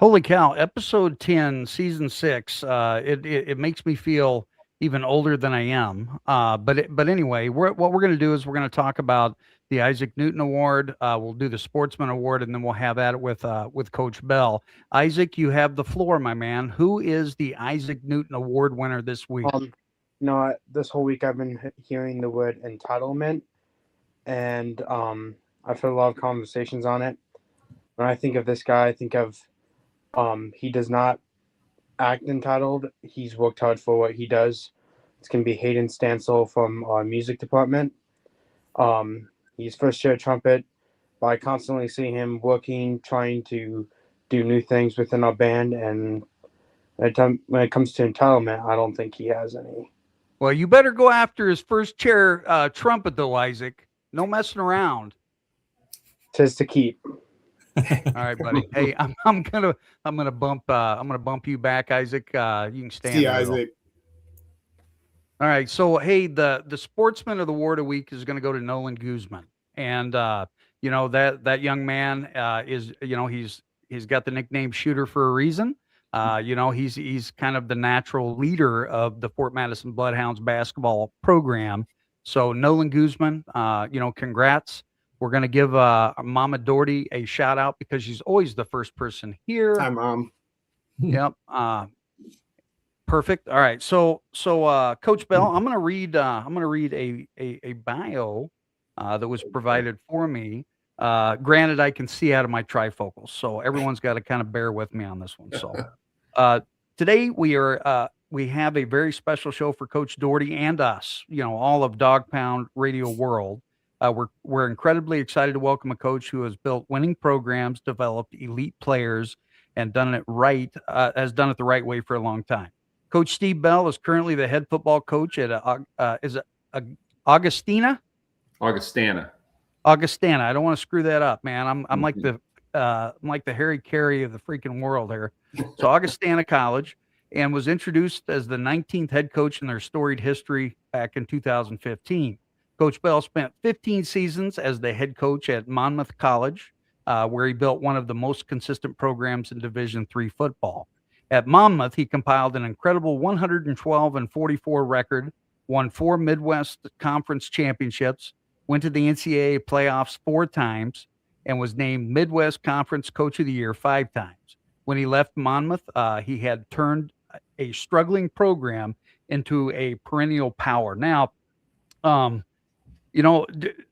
Holy cow! Episode 10, season 6. It makes me feel even older than I am. But anyway, what we're going to do is we're going to talk about the Isaac Newton Award. We'll do the Sportsman Award, and then we'll have at it with Coach Bell. Isaac, you have the floor, my man. Who is the Isaac Newton Award winner this week? This whole week I've been hearing the word entitlement, and I've heard a lot of conversations on it. When I think of this guy, I think of he does not act entitled. He's worked hard for what he does. It's going to be Hayden Stansel from our music department. He's first chair trumpet, but I constantly see him working, trying to do new things within our band. And when it comes to entitlement, I don't think he has any. Well, you better go after his first chair trumpet, though, Isaac. No messing around. Tis to keep. All right, buddy. Hey, I'm gonna bump you back, Isaac. You can stand. See, Isaac. All right. So, hey, the Sportsman of the Award a week is going to go to Nolan Guzman, and that young man is he's got the nickname Shooter for a reason. He's kind of the natural leader of the Fort Madison Bloodhounds basketball program. So, Nolan Guzman, congrats. We're going to give Mama Doherty a shout out because she's always the first person here. Hi, Mom. Yep. Perfect. All right. So, Coach Bell, I'm going to read a bio that was provided for me. Granted, I can see out of my trifocals, so everyone's got to kind of bear with me on this one. So, today we have a very special show for Coach Doherty and us. All of Dog Pound Radio World. We're incredibly excited to welcome a coach who has built winning programs, developed elite players, and has done it the right way for a long time. Coach Steve Bell is currently the head football coach at Augustana? Augustana. I don't want to screw that up, man. I'm like the Harry Carey of the freaking world here. So Augustana College, and was introduced as the 19th head coach in their storied history back in 2015. Coach Bell spent 15 seasons as the head coach at Monmouth College, where he built one of the most consistent programs in Division III football. At Monmouth, he compiled an incredible 112-44 record, won 4 Midwest Conference championships, went to the NCAA playoffs 4 times, and was named Midwest Conference Coach of the Year 5 times. When he left Monmouth, he had turned a struggling program into a perennial power. Now,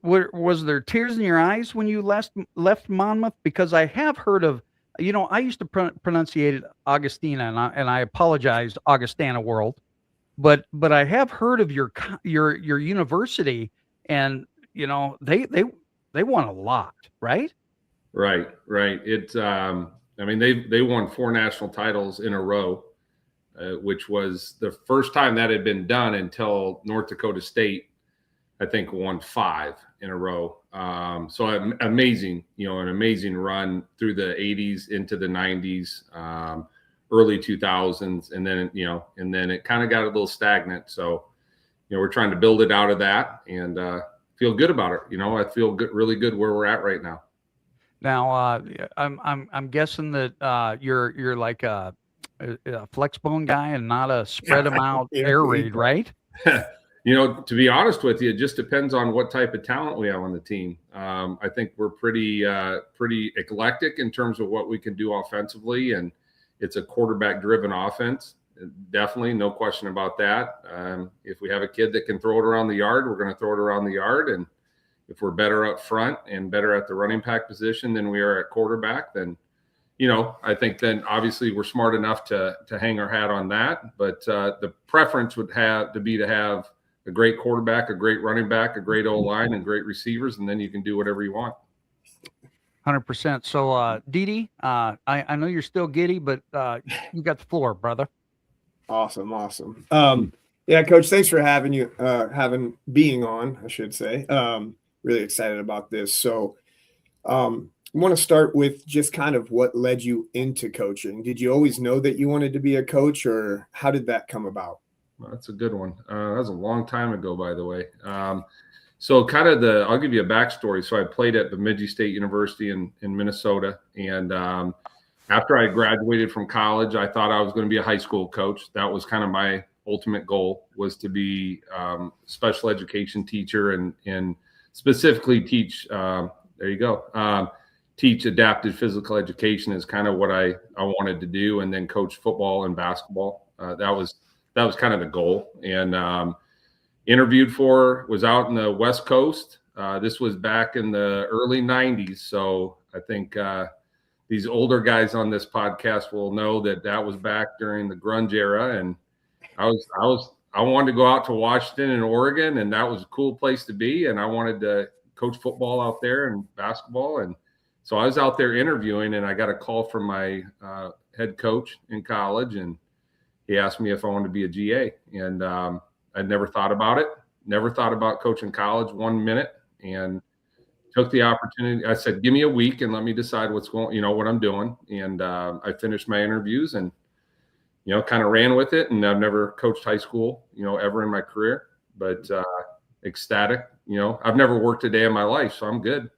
was there tears in your eyes when you left Monmouth? Because I have heard of, I used to pronunciate it Augustina, and I apologize, Augustana World, but I have heard of your university, and they won a lot, right? Right. It, they won 4 national titles in a row, which was the first time that had been done until North Dakota State, I think, won 5 in a row. So amazing, an amazing run through the 80s into the 90s, early 2000s. And then it kind of got a little stagnant. So, we're trying to build it out of that and feel good about it. I feel really good where we're at right now. Now, I'm guessing that you're like a flex bone guy and not a spread them out air raid, right? To be honest with you, it just depends on what type of talent we have on the team. I think we're pretty eclectic in terms of what we can do offensively, and it's a quarterback-driven offense. Definitely, no question about that. If we have a kid that can throw it around the yard, we're going to throw it around the yard. And if we're better up front and better at the running back position than we are at quarterback, then I think then obviously we're smart enough to hang our hat on that. But the preference would have to be to have a great quarterback, a great running back, a great O-line, and great receivers, and then you can do whatever you want. 100%. So, Didi, I know you're still giddy, but you got the floor, brother. Awesome. Yeah, Coach, thanks for being on, I should say. Really excited about this. So, I want to start with just kind of what led you into coaching. Did you always know that you wanted to be a coach, or how did that come about? Well, that's a good one. That was a long time ago, by the way. So I'll give you a backstory. So I played at Bemidji State University in Minnesota, and I after I graduated from college, I thought I was going to be a high school coach. That was kind of my ultimate goal, was to be special education teacher and specifically teach. Teach adapted physical education is kind of what I wanted to do, and then coach football and basketball. That was kind of the goal. And was out in the West Coast. This was back in the early 90s. So I think these older guys on this podcast will know that was back during the grunge era. And I wanted to go out to Washington and Oregon, and that was a cool place to be. And I wanted to coach football out there and basketball. And so I was out there interviewing, and I got a call from my head coach in college, and he asked me if I wanted to be a GA. And I'd never thought about it, never thought about coaching college 1 minute, and took the opportunity. I said, give me a week and let me decide what I'm doing. And I finished my interviews and, kind of ran with it. And I've never coached high school, ever in my career, but ecstatic. I've never worked a day in my life, so I'm good.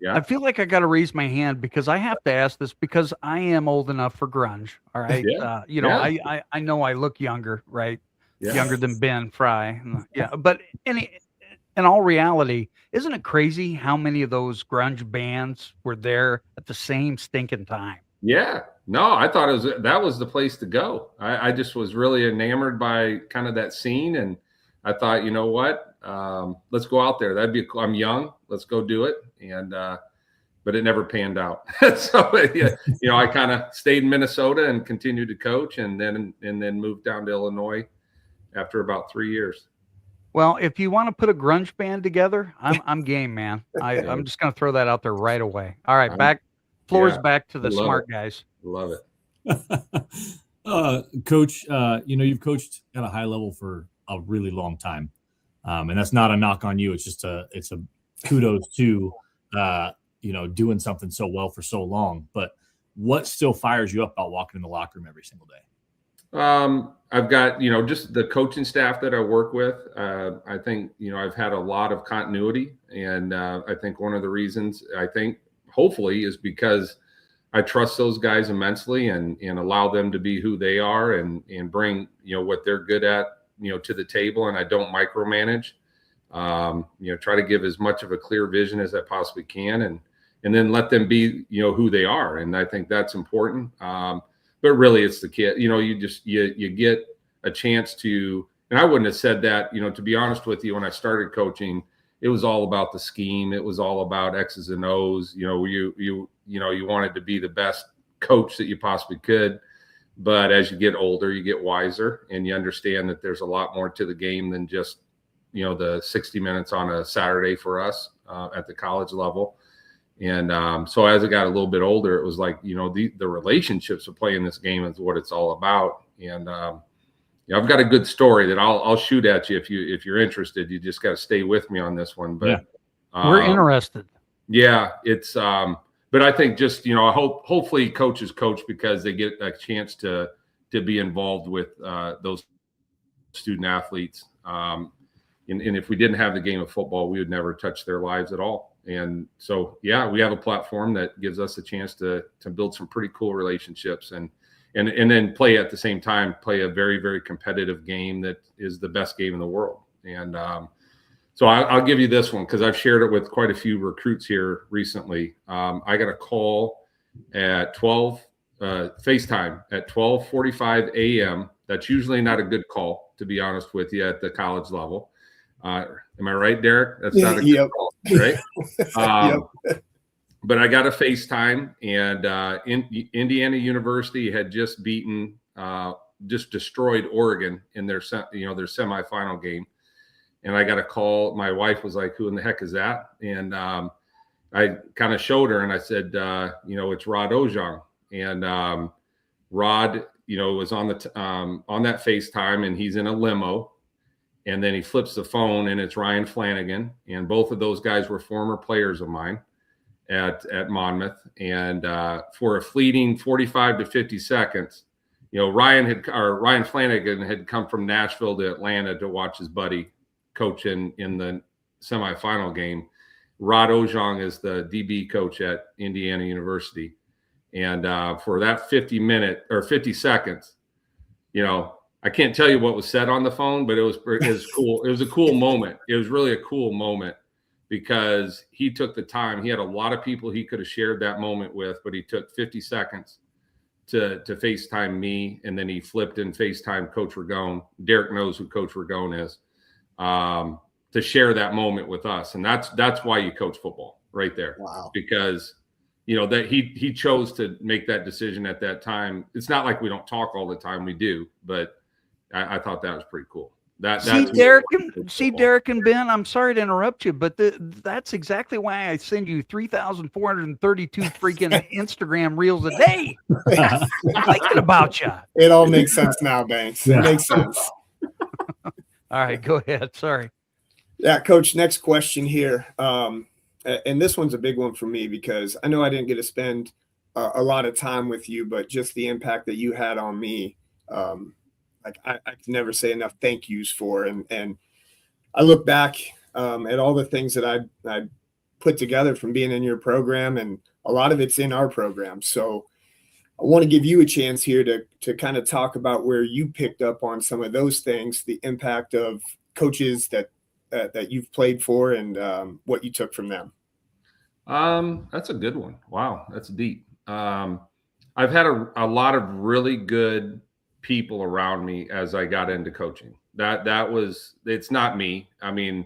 Yeah. I feel like I got to raise my hand because I have to ask this because I am old enough for grunge. All right. Yeah. I know I look younger, right? Yeah. Younger than Ben Fry. Yeah. But in all reality, isn't it crazy how many of those grunge bands were there at the same stinking time? Yeah. No, I thought that was the place to go. I just was really enamored by kind of that scene. And I thought, you know what? Let's go out there. I'm young. Let's go do it. And, but it never panned out. So, I kind of stayed in Minnesota and continued to coach, and then moved down to Illinois after about 3 years. Well, if you want to put a grunge band together, I'm game, man. I'm just going to throw that out there right away. All right. Back to the smart guys. Love it. Coach, you've coached at a high level for a really long time. And that's not a knock on you. It's just it's a kudos to, doing something so well for so long. But what still fires you up about walking in the locker room every single day? I've got, just the coaching staff that I work with. I think, I've had a lot of continuity. And I think one of the reasons, hopefully, is because I trust those guys immensely and allow them to be who they are and bring, what they're good at, to the table. And I don't micromanage, try to give as much of a clear vision as I possibly can and then let them be, who they are. And I think that's important. But really it's the kid, you get a chance to, and I wouldn't have said that, to be honest with you, when I started coaching, it was all about the scheme. It was all about X's and O's. You wanted to be the best coach that you possibly could. But as you get older, you get wiser and you understand that there's a lot more to the game than just, the 60 minutes on a Saturday for us at the college level. And so as I got a little bit older, it was like, the relationships of playing this game is what it's all about. And I've got a good story that I'll shoot at you if you're interested. You just got to stay with me on this one. But we're interested. Yeah, it's but I think just hopefully coaches coach because they get a chance to be involved with those student athletes. And if we didn't have the game of football, we would never touch their lives at all. And so, we have a platform that gives us a chance to build some pretty cool relationships and then play at the same time, play a very, very competitive game that is the best game in the world. And so I'll give you this one because I've shared it with quite a few recruits here recently. I got a call at FaceTime at 12:45 a.m. That's usually not a good call, to be honest with you, at the college level. Am I right, Derek? That's not a good call, right? But I got a FaceTime, and Indiana University had just destroyed Oregon in their semifinal game. And I got a call. My wife was like, "Who in the heck is that?" And I kind of showed her, and I said, "It's Rod Ojong." And Rod, was on that FaceTime, and he's in a limo. And then he flips the phone, and it's Ryan Flanagan. And both of those guys were former players of mine at Monmouth. And for a fleeting 45 to 50 seconds, Ryan Flanagan had come from Nashville to Atlanta to watch his buddy coach in the semifinal game. Rod Ojong is the DB coach at Indiana University. And for that 50 seconds, I can't tell you what was said on the phone, but it was cool. It was a cool moment. It was really a cool moment because he took the time. He had a lot of people he could have shared that moment with, but he took 50 seconds to FaceTime me, and then he flipped and FaceTime Coach Ragone. Derek knows who Coach Ragone is, to share that moment with us. And that's why you coach football right there. Wow. Because that he chose to make that decision at that time. It's not like we don't talk all the time. We do, but I thought that was pretty cool. Derek and Ben, I'm sorry to interrupt you, but that's exactly why I send you 3,432 freaking Instagram reels a day. I'm thinking about you. It all makes sense now, Banks. It makes sense. All right, go ahead. Sorry. Yeah, Coach, next question here. And this one's a big one for me because I know I didn't get to spend a lot of time with you, but just the impact that you had on me, I can never say enough thank yous for. And I look back at all the things that I put together from being in your program, and a lot of it's in our program. So I want to give you a chance here to kind of talk about where you picked up on some of those things, the impact of coaches that you've played for, and what you took from them. That's a good one. Wow, that's deep. I've had a lot of really good people around me as I got into coaching. It's not me. I mean,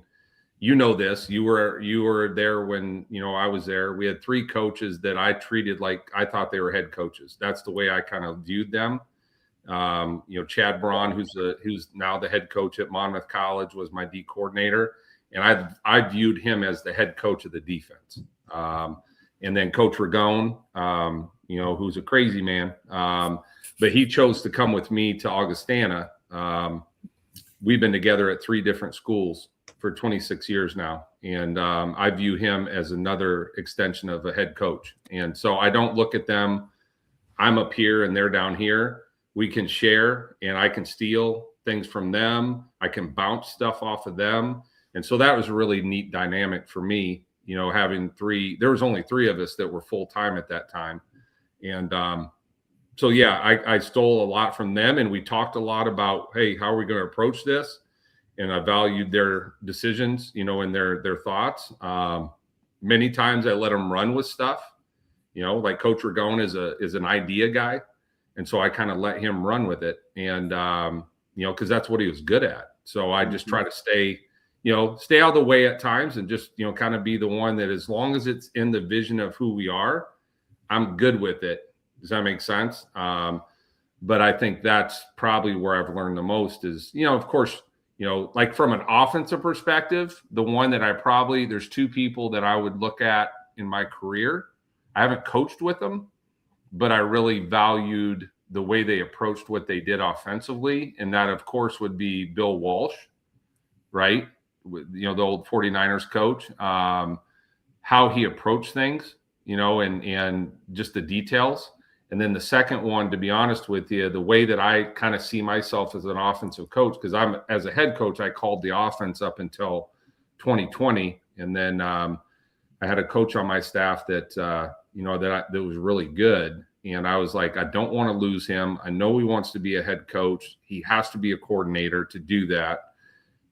this. You were there when I was there. We had 3 coaches that I treated like I thought they were head coaches. That's the way I kind of viewed them. Chad Braun, who's now the head coach at Monmouth College, was my D coordinator, and I viewed him as the head coach of the defense. And then Coach Ragone, who's a crazy man, but he chose to come with me to Augustana. We've been together at 3 different schools for 26 years now, and I view him as another extension of a head coach. And so I don't look at them. I'm up here and they're down here. We can share, and I can steal things from them. I can bounce stuff off of them. And so that was a really neat dynamic for me, having 3. There was only 3 of us that were full-time at that time. And so, yeah, I stole a lot from them, and we talked a lot about, hey, how are we going to approach this? And I valued their decisions, and their thoughts. Many times I let them run with stuff, like Coach Ragone is an idea guy. And so I kind of let him run with it. And, because that's what he was good at. So I just try to stay out of the way at times, and just, kind of be the one that, as long as it's in the vision of who we are, I'm good with it. Does that make sense? But I think that's probably where I've learned the most is, of course, like from an offensive perspective, the one that there's 2 people that I would look at in my career. I haven't coached with them, but I really valued the way they approached what they did offensively. And that, of course, would be Bill Walsh, right? The old 49ers coach, how he approached things, and just the details. And then the second one, to be honest with you, the way that I kind of see myself as an offensive coach, because as a head coach, I called the offense up until 2020. And then I had a coach on my staff that, that was really good. And I was like, I don't want to lose him. I know he wants to be a head coach. He has to be a coordinator to do that.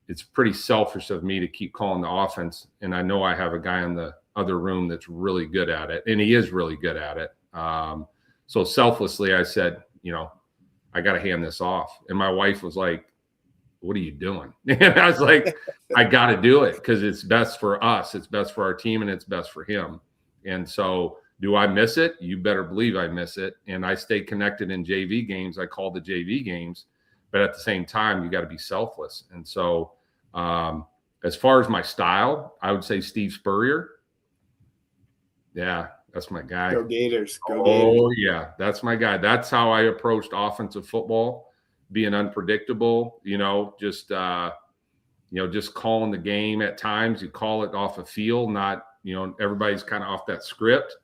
It's pretty selfish of me to keep calling the offense. And I know I have a guy in the other room that's really good at it. And he is really good at it. So selflessly, I said, I got to hand this off. And my wife was like, what are you doing? And I was like, I got to do it because it's best for us. It's best for our team, and it's best for him. And so do I miss it? You better believe I miss it. And I stay connected in JV games. I call the JV games. But at the same time, you got to be selfless. And so as far as my style, I would say Steve Spurrier. Yeah, that's my guy. Go Gators. Go Gators. Gators. Yeah, that's my guy. That's how I approached offensive football, being unpredictable, just calling the game at times. You call it off a feel, not, everybody's kind of off that script.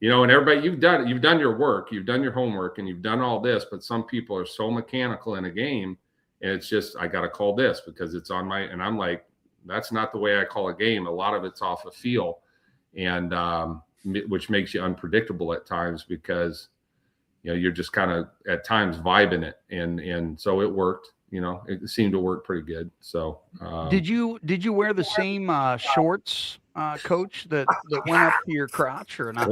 And everybody, you've done your work, you've done your homework, and you've done all this, but some people are so mechanical in a game, and it's just, I got to call this because it's on my, and I'm like, that's not the way I call a game. A lot of it's off a feel. And which makes you unpredictable at times because, you're just kind of at times vibing it. And so it worked, it seemed to work pretty good. So, Did you wear the same shorts, coach, that went up to your crotch or not?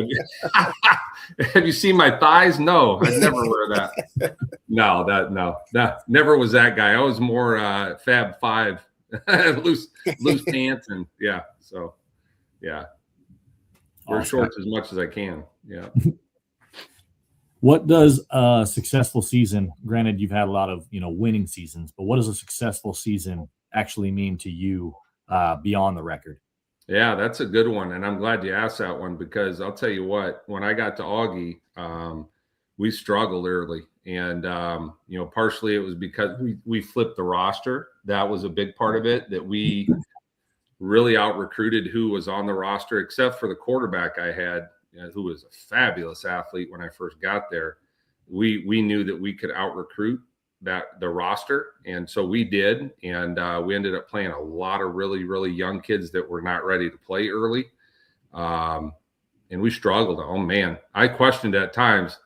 have you seen my thighs? No, I never wear that. No, never was that guy. I was more Fab Five, loose pants, and so wear Awesome. shorts as much as I can. Yeah. What does a successful season, granted you've had a lot of, winning seasons, but what does a successful season actually mean to you beyond the record? Yeah, that's a good one. And I'm glad you asked that one because I'll tell you what, when I got to Augie, we struggled early. And, partially it was because we flipped the roster. That was a big part of it, that we really out-recruited who was on the roster, except for the quarterback I had, who was a fabulous athlete when I first got there. We knew that we could out-recruit the roster, and so we did. And we ended up playing a lot of really, really young kids that were not ready to play early. And we struggled. Oh, man. I questioned at times,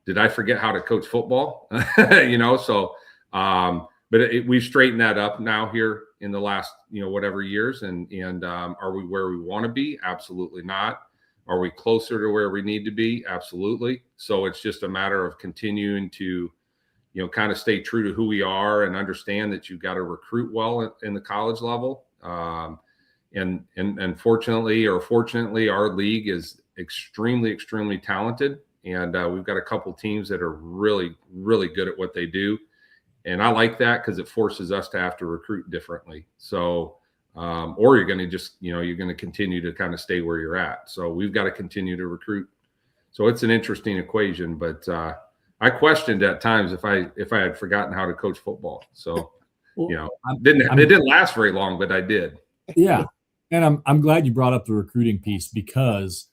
did I forget how to coach football? So but we've straightened that up now here in the last, whatever years. And are we where we want to be? Absolutely not. Are we closer to where we need to be? Absolutely. So it's just a matter of continuing to, kind of stay true to who we are and understand that you've got to recruit well in the college level. And fortunately, our league is extremely, extremely talented. And we've got a couple teams that are really, really good at what they do. And I like that because it forces us to have to recruit differently. So, or you're going to just, you're going to continue to kind of stay where you're at. So we've got to continue to recruit. So it's an interesting equation, but I questioned at times if I had forgotten how to coach football. So, it didn't last very long, but I did. Yeah. And I'm glad you brought up the recruiting piece because,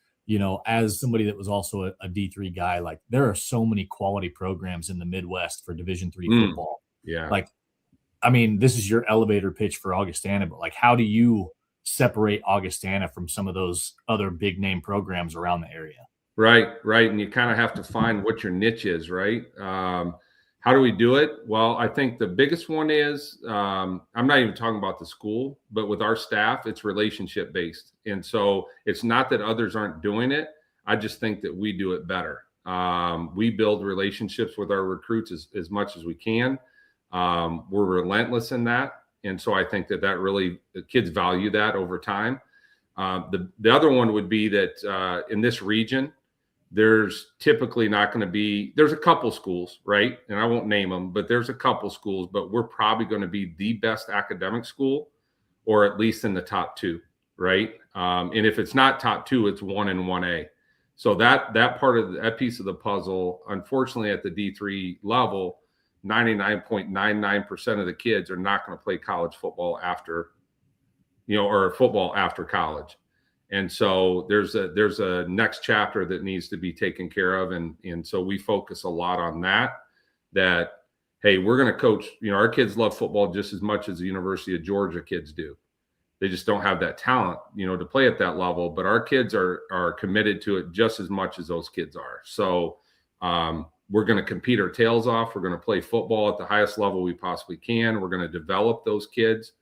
as somebody that was also a D3 guy, like there are so many quality programs in the Midwest for Division III football. Yeah. Like, I mean, this is your elevator pitch for Augustana, but like, how do you separate Augustana from some of those other big name programs around the area? Right. And you kind of have to find what your niche is, right? How do we do it? Well, I think the biggest one is, I'm not even talking about the school, but with our staff, it's relationship based. And so it's not that others aren't doing it. I just think that we do it better. We build relationships with our recruits as much as we can. We're relentless in that. And so I think that really, the kids value that over time. The other one would be that in this region, there's typically not going to be, there's a couple schools, right? And I won't name them, but there's a couple schools, but we're probably going to be the best academic school, or at least in the top two, right? And if it's not top two, it's 1 and 1A. So that part of that piece of the puzzle, unfortunately at the D3 level, 99.99% of the kids are not going to play college football after, or football after college. And so there's a next chapter that needs to be taken care of. And so we focus a lot on that, hey, we're going to coach, our kids love football just as much as the University of Georgia kids do. They just don't have that talent, to play at that level, but our kids are committed to it just as much as those kids are. So we're going to compete our tails off. We're going to play football at the highest level we possibly can. We're going to develop those kids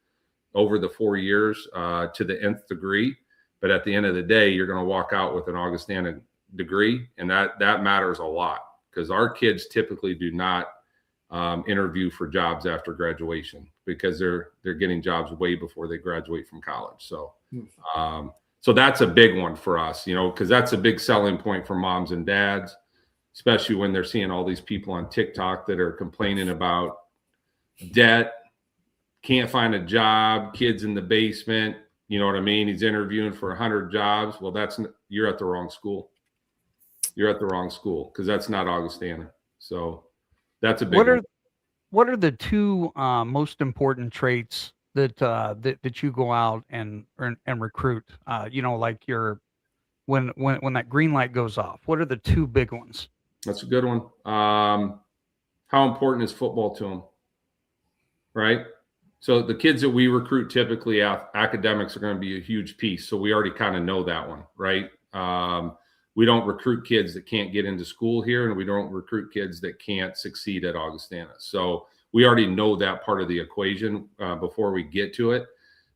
over the 4 years to the nth degree. But at the end of the day, you're going to walk out with an Augustana degree, and that matters a lot because our kids typically do not interview for jobs after graduation because they're getting jobs way before they graduate from college. So, so that's a big one for us, because that's a big selling point for moms and dads, especially when they're seeing all these people on TikTok that are complaining about debt, can't find a job, kids in the basement. You know what I mean? He's interviewing for 100 jobs. Well, you're at the wrong school. You're at the wrong school because that's not Augustana. So that's a big one. What are the two most important traits that you go out and recruit? Like when that green light goes off. What are the two big ones? That's a good one. How important is football to them? Right. So the kids that we recruit, typically academics are going to be a huge piece. So we already kind of know that one, right? We don't recruit kids that can't get into school here, and we don't recruit kids that can't succeed at Augustana. So we already know that part of the equation before we get to it.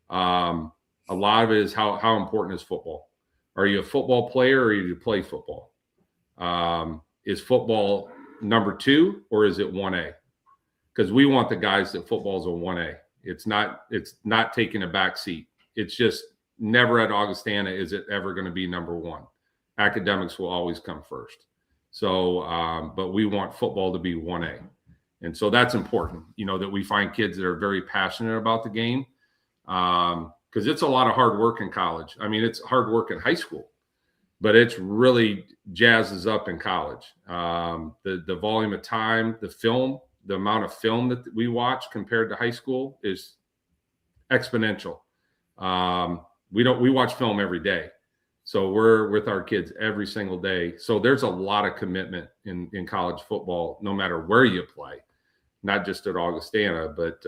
A lot of it is how important is football. Are you a football player, or do you play football? Is football number 2, or is it 1A? Because we want the guys that football is a 1A. It's not taking a back seat. It's just never at Augustana is it ever going to be number 1. Academics will always come first. So, but we want football to be 1A. And so that's important, that we find kids that are very passionate about the game. Because it's a lot of hard work in college. I mean, it's hard work in high school, but it's really jazzes up in college. The volume of time, the amount of film that we watch compared to high school is exponential. We watch film every day. So we're with our kids every single day. So there's a lot of commitment in college football, no matter where you play, not just at Augustana, but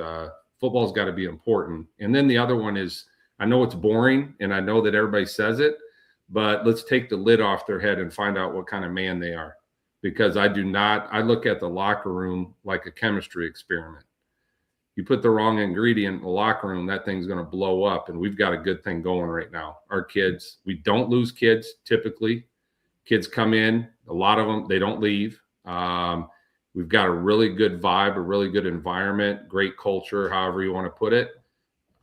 football's got to be important. And then the other one is, I know it's boring and I know that everybody says it, but let's take the lid off their head and find out what kind of man they are. Because I look at the locker room like a chemistry experiment. You put the wrong ingredient in the locker room, that thing's going to blow up. And we've got a good thing going right now. Our kids, we don't lose kids typically. Kids come in, a lot of them, they don't leave. We've got a really good vibe, a really good environment, great culture, however you want to put it.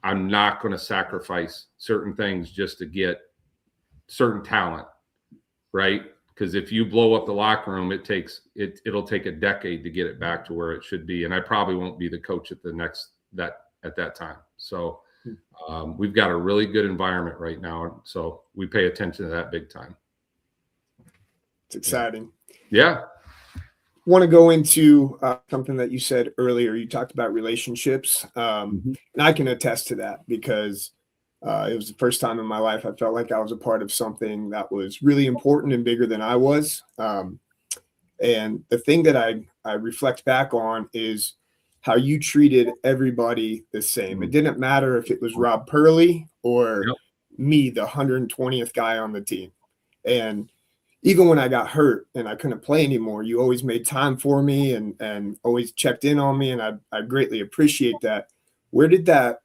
I'm not going to sacrifice certain things just to get certain talent, right? Because if you blow up the locker room, it'll take a decade to get it back to where it should be. And I probably won't be the coach at that time. So we've got a really good environment right now. So we pay attention to that big time. It's exciting. Yeah. Want to go into something that you said earlier. You talked about relationships. And I can attest to that because it was the first time in my life I felt like I was a part of something that was really important and bigger than I was. And the thing that I reflect back on is how you treated everybody the same. It didn't matter if it was Rob Purley or me, the 120th guy on the team. And even when I got hurt and I couldn't play anymore, you always made time for me and always checked in on me. And I greatly appreciate that. Where did that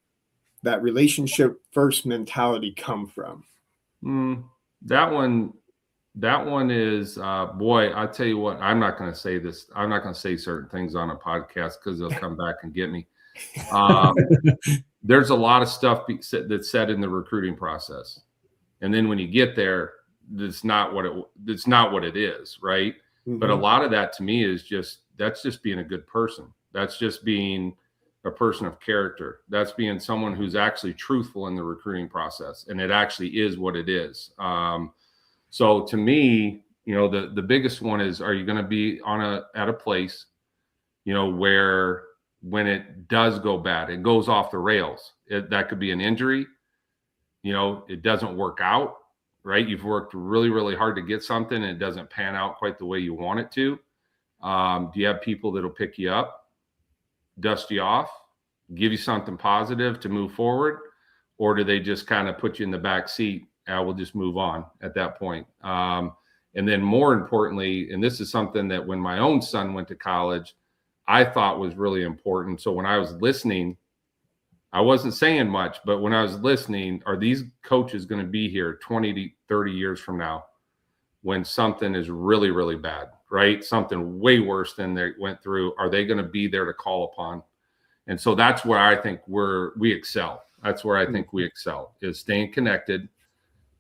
relationship first mentality come from? That one is, boy, I tell you what, I'm not going to say this. I'm not going to say certain things on a podcast because they'll come back and get me. There's a lot of stuff that's said in the recruiting process. And then when you get there, it's not what it is. Right. Mm-hmm. But a lot of that to me is that's just being a good person. That's just being a person of character. That's being someone who's actually truthful in the recruiting process. And it actually is what it is. So to me, the biggest one is, are you going to be at a place, where when it does go bad, it goes off the rails. That could be an injury. It doesn't work out, right? You've worked really, really hard to get something and it doesn't pan out quite the way you want it to. Do you have people that'll pick you up, dust you off, give you something positive to move forward? Or do they just kind of put you in the back seat? We'll just move on at that point. And then more importantly, and this is something that when my own son went to college, I thought was really important. So when I was listening, I wasn't saying much, but when I was listening, are these coaches going to be here 20 to 30 years from now when something is really, really bad, right? Something way worse than they went through. Are they going to be there to call upon? And so that's where I think we excel. That's where I think we excel, is staying connected,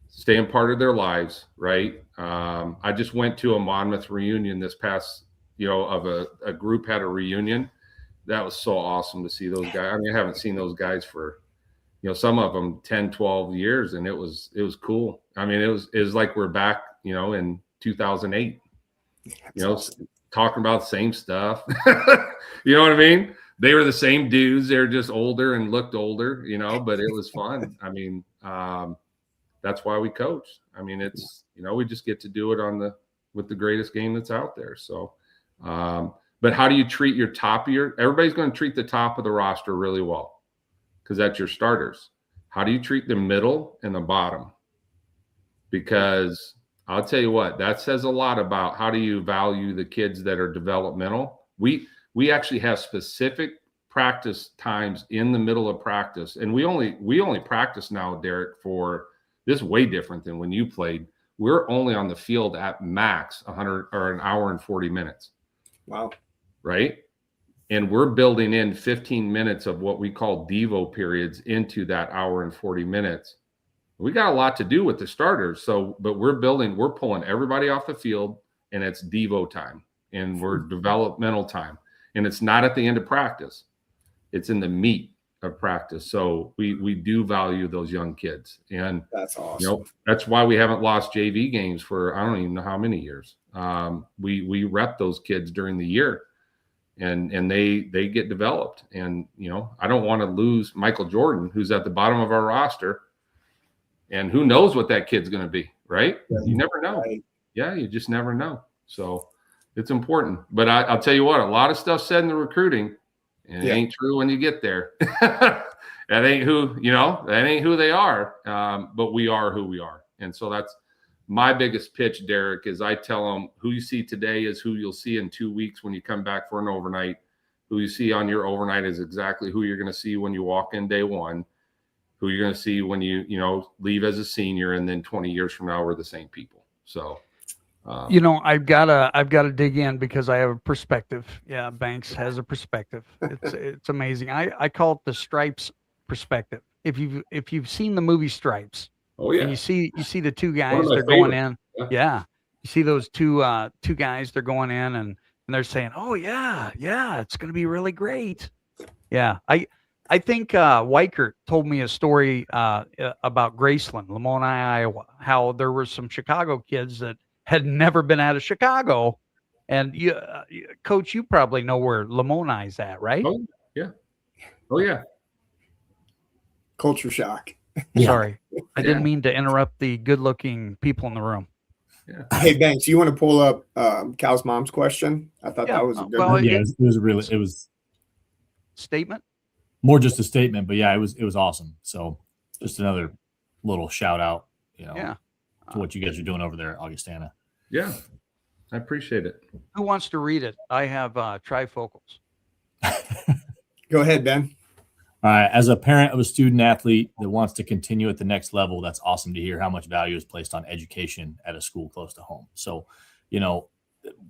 staying part of their lives, right? I just went to a Monmouth reunion this past, of a group had a reunion. That was so awesome to see those guys. I mean, I haven't seen those guys for, some of them 10, 12 years. And it was cool. I mean, it was like we're back, in 2008, awesome. Talking about the same stuff. You know what I mean? They were the same dudes. They're just older and looked older, but it was fun. I mean, that's why we coach. I mean, it's, we just get to do it with the greatest game that's out there. So, but how do you treat your everybody's going to treat the top of the roster really well because that's your starters. How do you treat the middle and the bottom? because I'll tell you what, that says a lot about how do you value the kids that are developmental. We actually have specific practice times in the middle of practice, and we only practice now, Derek, for this is way different than when you played. We're only on the field at max 100 or an hour and 40 minutes. Wow. Right? And we're building in 15 minutes of what we call Devo periods into that hour and 40 minutes. We got a lot to do with the starters. So, but we're pulling everybody off the field, and it's Devo time, and we're developmental time. And it's not at the end of practice. It's in the meat of practice. So we do value those young kids. And That's awesome. you know, that's why we haven't lost JV games for I don't even know how many years. We rep those kids during the year, and they get developed. And you know, I don't want to lose Michael Jordan, who's at the bottom of our roster, and who knows what that kid's going to be, right? You never know. Right. Yeah, you just never know. So it's important. But I'll tell you what, a lot of stuff said in the recruiting, and it ain't true when you get there. That ain't who they are. But we are who we are. And so that's my biggest pitch, Derek, is I tell them who you see today is who you'll see in 2 weeks when you come back for an overnight. Who you see on your overnight is exactly who you're going to see when you walk in day one. Who you're going to see when you leave as a senior, and then 20 years from now, we're the same people. So, I've gotta dig in because I have a perspective. Yeah, Banks has a perspective. It's amazing. I call it the Stripes perspective. If you've seen the movie Stripes, oh yeah, and you see the two One guys, of my they're going favorites. in. Yeah, you see those two guys, they're going in and they're saying, "Oh yeah, it's going to be really great." Yeah, I think Weichert told me a story about Graceland, Lamoni, Iowa, how there were some Chicago kids that had never been out of Chicago. And you, Coach, you probably know where Lamoni's at, right? Oh yeah. Culture shock. Yeah. Sorry, I didn't mean to interrupt the good-looking people in the room. Yeah. Hey, Banks, you want to pull up Cal's mom's question? I thought Yeah, that was a good well, one. Yeah, it was Statement. more just a statement, but yeah, it was awesome. So just another little shout out, Yeah. to what you guys are doing over there at Augustana. Yeah. I appreciate it. Who wants to read it? I have trifocals. Go ahead, Ben. All right. As a parent of a student athlete that wants to continue at the next level, that's awesome to hear how much value is placed on education at a school close to home. So,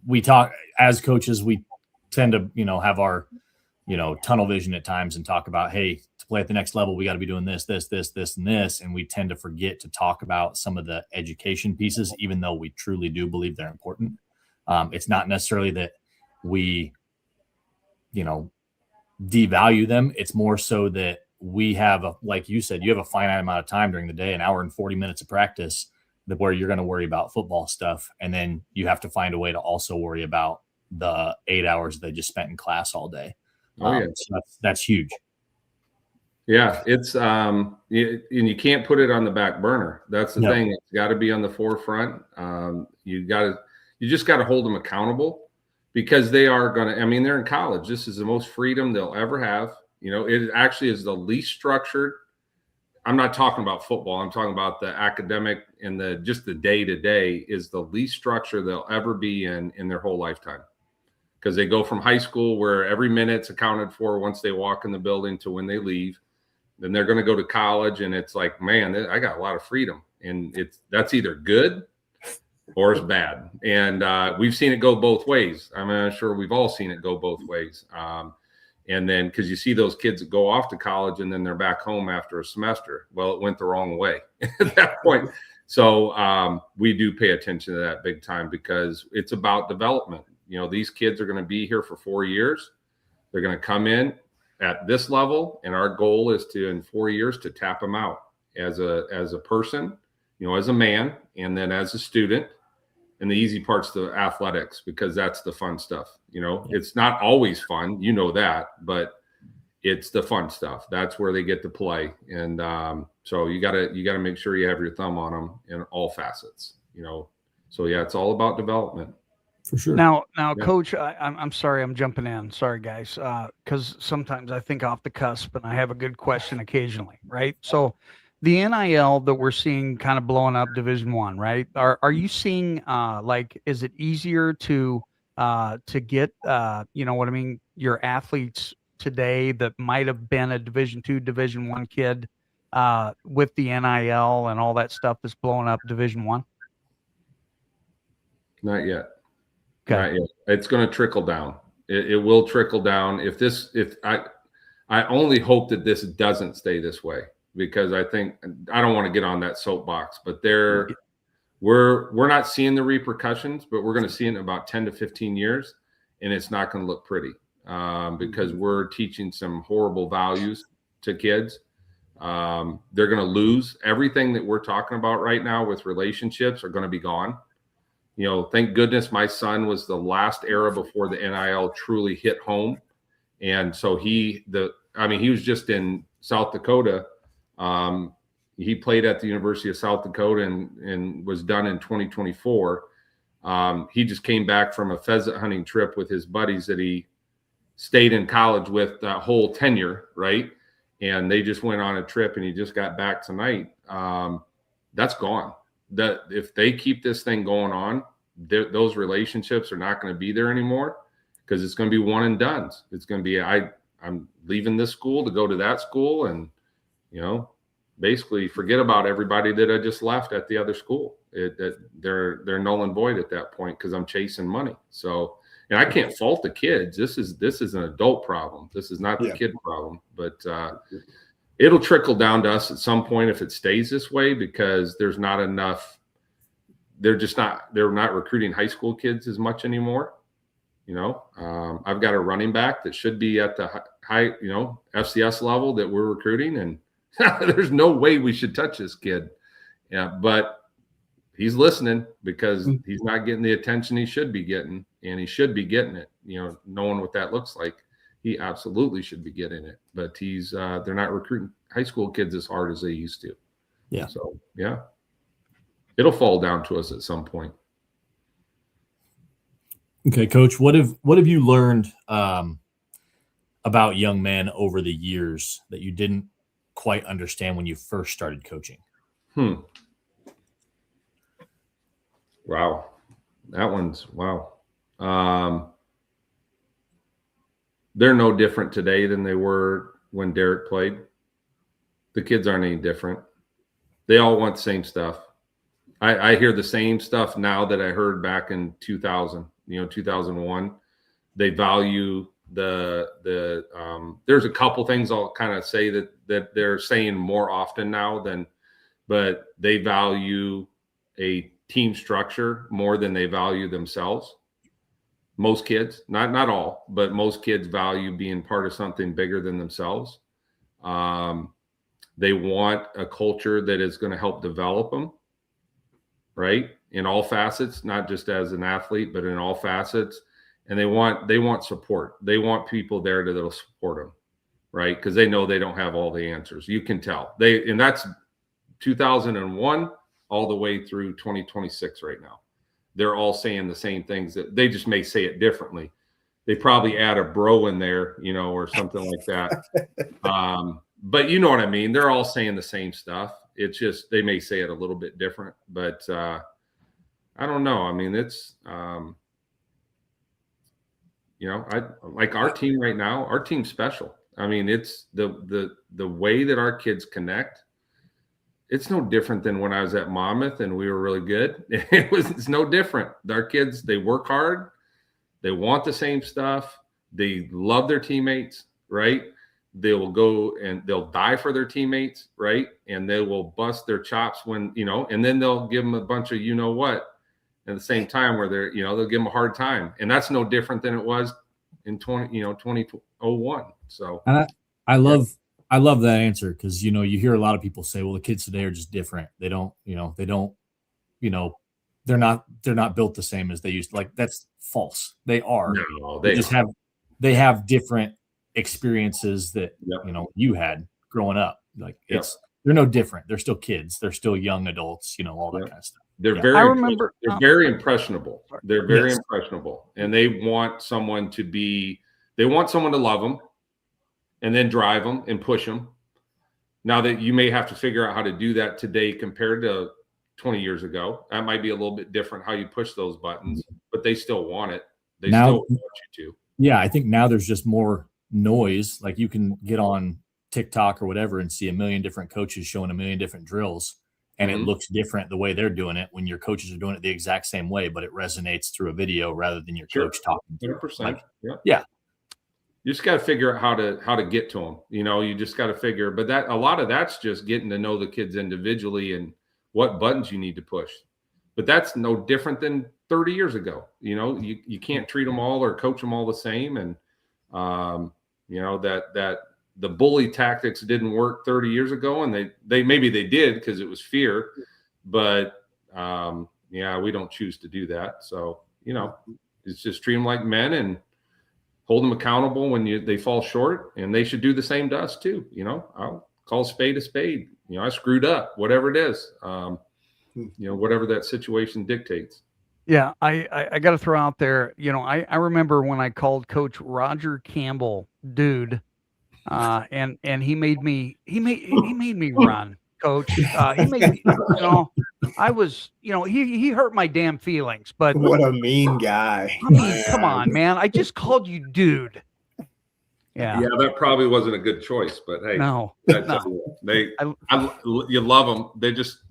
we talk as coaches, we tend to, have our, tunnel vision at times and talk about, hey, to play at the next level, we got to be doing this, and this. And we tend to forget to talk about some of the education pieces, even though we truly do believe they're important. It's not necessarily that we, devalue them. It's more so that we have like you said, you have a finite amount of time during the day, an hour and 40 minutes of practice where you're going to worry about football stuff. And then you have to find a way to also worry about the 8 hours they just spent in class all day. So that's huge. Yeah, it's and you can't put it on the back burner. That's the thing. It's got to be on the forefront. You just got to hold them accountable, because they are going to, they're in college. This is the most freedom they'll ever have. It actually is the least structured. I'm not talking about football. I'm talking about the academic and just the day-to-day is the least structure they'll ever be in their whole lifetime. Because they go from high school where every minute's accounted for once they walk in the building to when they leave. Then they're going to go to college, and it's like, man, I got a lot of freedom. And that's either good or it's bad. And we've seen it go both ways. I'm sure we've all seen it go both ways. And then because you see those kids that go off to college and then they're back home after a semester. Well, it went the wrong way at that point. So we do pay attention to that big time, because it's about development. These kids are going to be here for 4 years. They're going to come in at this level. And our goal is to, in 4 years, to tap them out as a person, as a man, and then as a student. And the easy part's the athletics, because that's the fun stuff. It's not always fun, that, but it's the fun stuff. That's where they get to play. And so you gotta make sure you have your thumb on them in all facets, So yeah, it's all about development. For sure. Now, Coach, I'm sorry, I'm jumping in. Sorry, guys, because sometimes I think off the cusp, and I have a good question occasionally, right? So the NIL that we're seeing kind of blowing up Division One, right? Are you seeing like, is it easier to get you know what I mean, your athletes today that might have been a Division Two, Division One kid with the NIL and all that stuff that's blowing up Division One? Not yet. Okay. Not yet. It's going to trickle down. It will trickle down. If I only hope that this doesn't stay this way, because I don't want to get on that soapbox, but we're not seeing the repercussions, but we're going to see it in about 10 to 15 years, and it's not going to look pretty because we're teaching some horrible values to kids. They're going to lose everything that we're talking about right now with relationships are going to be gone. You know, thank goodness my son was the last era before the NIL truly hit home. And so he was just in South Dakota. He played at the University of South Dakota and was done in 2024. He just came back from a pheasant hunting trip with his buddies that he stayed in college with that whole tenure, right? And they just went on a trip and he just got back tonight. That's gone. That if they keep this thing going on, those relationships are not going to be there anymore, because it's going to be one and dones. It's going to be I'm leaving this school to go to that school, and you know, basically forget about everybody that I just left at the other school. They're null and void at that point because I'm chasing money. So, and I can't fault the kids. This is an adult problem. This is not the kid problem. But it'll trickle down to us at some point if it stays this way, because there's not enough. They're not recruiting high school kids as much anymore. You know, I've got a running back that should be at the high, you know, FCS level that we're recruiting, and there's no way we should touch this kid. Yeah, but he's listening because he's not getting the attention he should be getting, and he should be getting it. You know, knowing what that looks like, he absolutely should be getting it. But they're not recruiting high school kids as hard as they used to. Yeah. So yeah, it'll fall down to us at some point. Okay, Coach, what have you learned about young men over the years that you didn't quite understand when you first started coaching? Wow. That one's wow. They're no different today than they were when Derek played. The kids aren't any different. They all want the same stuff. I hear the same stuff now that I heard back in 2000, 2001. They value there's a couple things I'll kind of say that they're saying more often now but they value a team structure more than they value themselves. Most kids, not all, but most kids value being part of something bigger than themselves. They want a culture that is going to help develop them, right? In all facets, not just as an athlete, but in all facets. And they want support. They want people there that'll support them, right? Because they know they don't have all the answers. You can tell. And that's 2001 all the way through 2026 right now. They're all saying the same things. That they just may say it differently. They probably add a bro in there, or something like that. But you know what I mean? They're all saying the same stuff. It's just they may say it a little bit different. But I don't know. I mean, it's I like our team right now. Our team's special. I mean, it's the way that our kids connect. It's no different than when I was at Monmouth and we were really good. It's no different. Our kids, they work hard. They want the same stuff. They love their teammates, right? They will go and they'll die for their teammates, right? And they will bust their chops when, and then they'll give them a bunch of what at the same time where they're, they'll give them a hard time. And that's no different than it was in 2001. So and I love that answer because, you hear a lot of people say, well, the kids today are just different. They don't, they're not built the same as they used to. Like, that's false. They are. No, they have different experiences that, you had growing up. Like, they're no different. They're still kids. They're still young adults, all that kind of stuff. They're very impressionable. They're very impressionable. And they want someone to love them and then drive them and push them. Now that you may have to figure out how to do that today compared to 20 years ago, that might be a little bit different how you push those buttons, but they still want it. They Now- still want you to. Yeah, I think now there's just more noise. Like you can get on TikTok or whatever and see a million different coaches showing a million different drills, and it Mhm. looks different the way they're doing it when your coaches are doing it the exact same way, but it resonates through a video rather than your Sure. coach talking. 100%. Like, Yeah. You just got to figure out how to get to them. You just got to figure, but that a lot of that's just getting to know the kids individually and what buttons you need to push. But that's no different than 30 years ago. You can't treat them all or coach them all the same. And that the bully tactics didn't work 30 years ago, and they maybe they did because it was fear, but we don't choose to do that. So it's just treat them like men and hold them accountable when they fall short, and they should do the same to us too. I'll call a spade a spade. I screwed up, whatever it is. Whatever that situation dictates. Yeah, I got to throw out there, I remember when I called Coach Roger Campbell, dude, and he made me run, Coach. He made me, I was, he hurt my damn feelings, but What a mean guy. I mean, come on, man, I just called you dude. Yeah, That probably wasn't a good choice, but hey, no, you love them.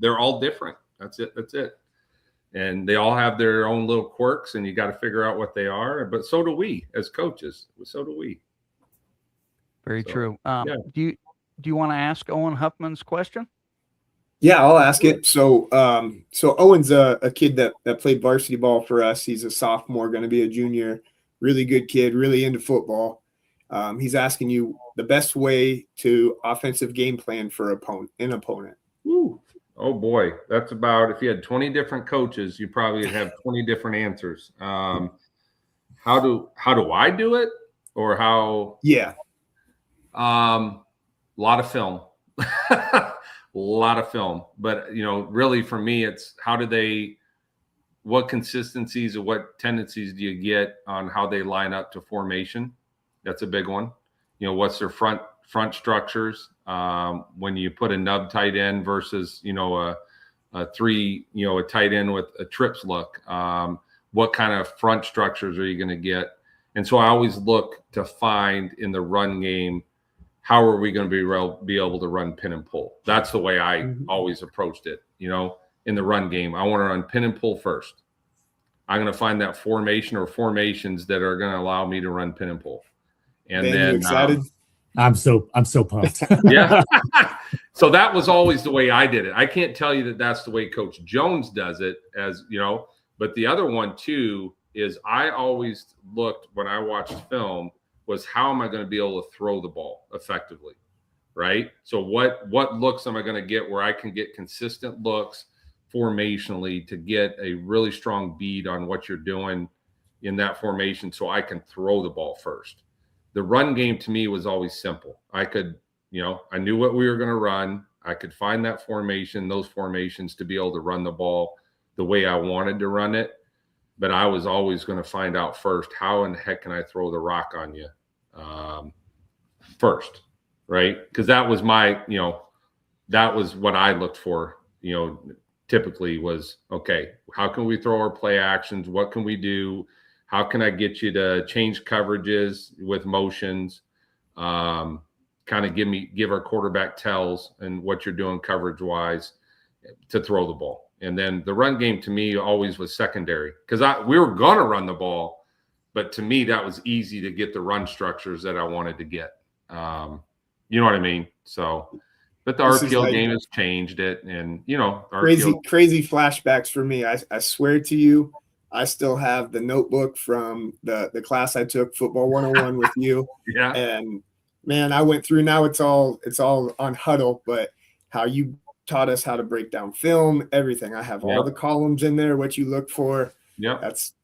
They're all different. That's it. And they all have their own little quirks, and you got to figure out what they are. But so do we as coaches. So do we. Very true. yeah. Do you want to ask Owen Huffman's question? Yeah, I'll ask it. So Owen's a kid that played varsity ball for us. He's a sophomore, going to be a junior. Really good kid, really into football. He's asking you the best way to offensive game plan for an opponent. Woo. Oh boy, that's about, if you had 20 different coaches, you probably would have 20 different answers. How do I do it, or how? Yeah. A lot of film, but really for me, it's what consistencies or what tendencies do you get on how they line up to formation? That's a big one. What's their front structures? When you put a nub tight end versus, a tight end with a trips look, what kind of front structures are you going to get? And so I always look to find in the run game, how are we going to be able to run pin and pull? That's the way I always approached it. In the run game, I want to run pin and pull first. I'm going to find that formation or formations that are going to allow me to run pin and pull. And then you excited? I'm so pumped. Yeah. So that was always the way I did it. I can't tell you that that's the way Coach Jones does it, but the other one too is I always looked when I watched film was how am I going to be able to throw the ball effectively, right? So what looks am I going to get where I can get consistent looks formationally to get a really strong bead on what you're doing in that formation so I can throw the ball first. The run game to me was always simple. I could, I knew what we were going to run. I could find that formation, those formations to be able to run the ball the way I wanted to run it. But I was always going to find out first, how in the heck can I throw the rock on you first, right? Because that was that was what I looked for, typically was, okay, how can we throw our play actions? What can we do? How can I get you to change coverages with motions? Kind of give our quarterback tells and what you're doing coverage wise to throw the ball. And then the run game to me always was secondary because we were going to run the ball, but to me that was easy to get the run structures that I wanted to get. You know what I mean? So, but the RPO game has changed it, and crazy flashbacks for me. I swear to you, I still have the notebook from the class I took, Football 101 with you. Yeah. And man, I went through, now it's all on Huddle, but how you taught us how to break down film, everything. I have all the columns in there, what you look for. Yeah.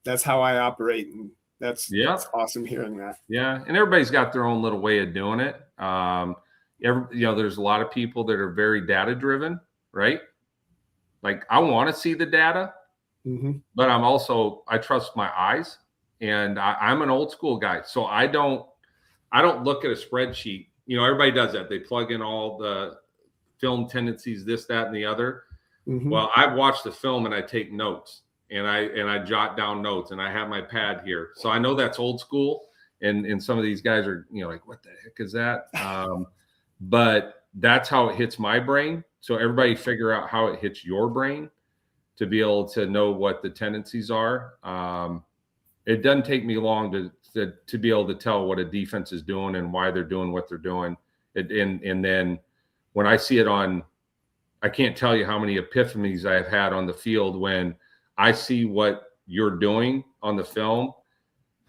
That's how I operate. And that's awesome hearing that. Yeah. And everybody's got their own little way of doing it. There's a lot of people that are very data driven, right? Like I want to see the data, but I trust my eyes, and I'm an old school guy. So I don't look at a spreadsheet. Everybody does that. They plug in all film tendencies, this, that, and the other. Mhm. Well, I've watched the film and I take notes and I jot down notes and I have my pad here. So I know that's old school. And some of these guys are, like, what the heck is that? But that's how it hits my brain. So everybody figure out how it hits your brain to be able to know what the tendencies are. It doesn't take me long to be able to tell what a defense is doing and why they're doing what they're doing. And then when I see it I can't tell you how many epiphanies I've had on the field when I see what you're doing on the film,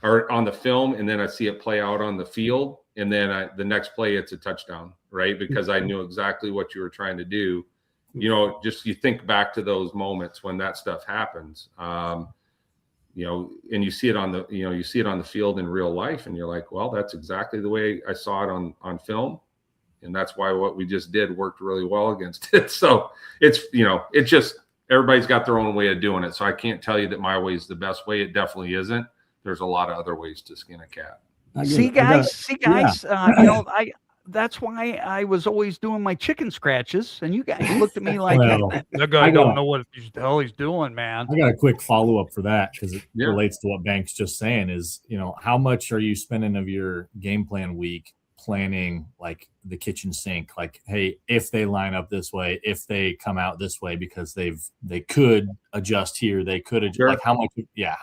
and then I see it play out on the field, and then the next play it's a touchdown, right? Because I knew exactly what you were trying to do. Just you think back to those moments when that stuff happens, and you see it on the field in real life, and you're like, well, that's exactly the way I saw it on film. And that's why what we just did worked really well against it. So it's just everybody's got their own way of doing it. So I can't tell you that my way is the best way. It definitely isn't. There's a lot of other ways to skin a cat. See, guys, that's why I was always doing my chicken scratches. And you guys looked at me like, the guy don't know what the hell he's doing, man. I got a quick follow-up for that because it relates to what Bank's just saying is, how much are you spending of your game plan week planning like the kitchen sink, like, hey, if they line up this way, if they come out this way, because they could adjust here, they could adjust, like how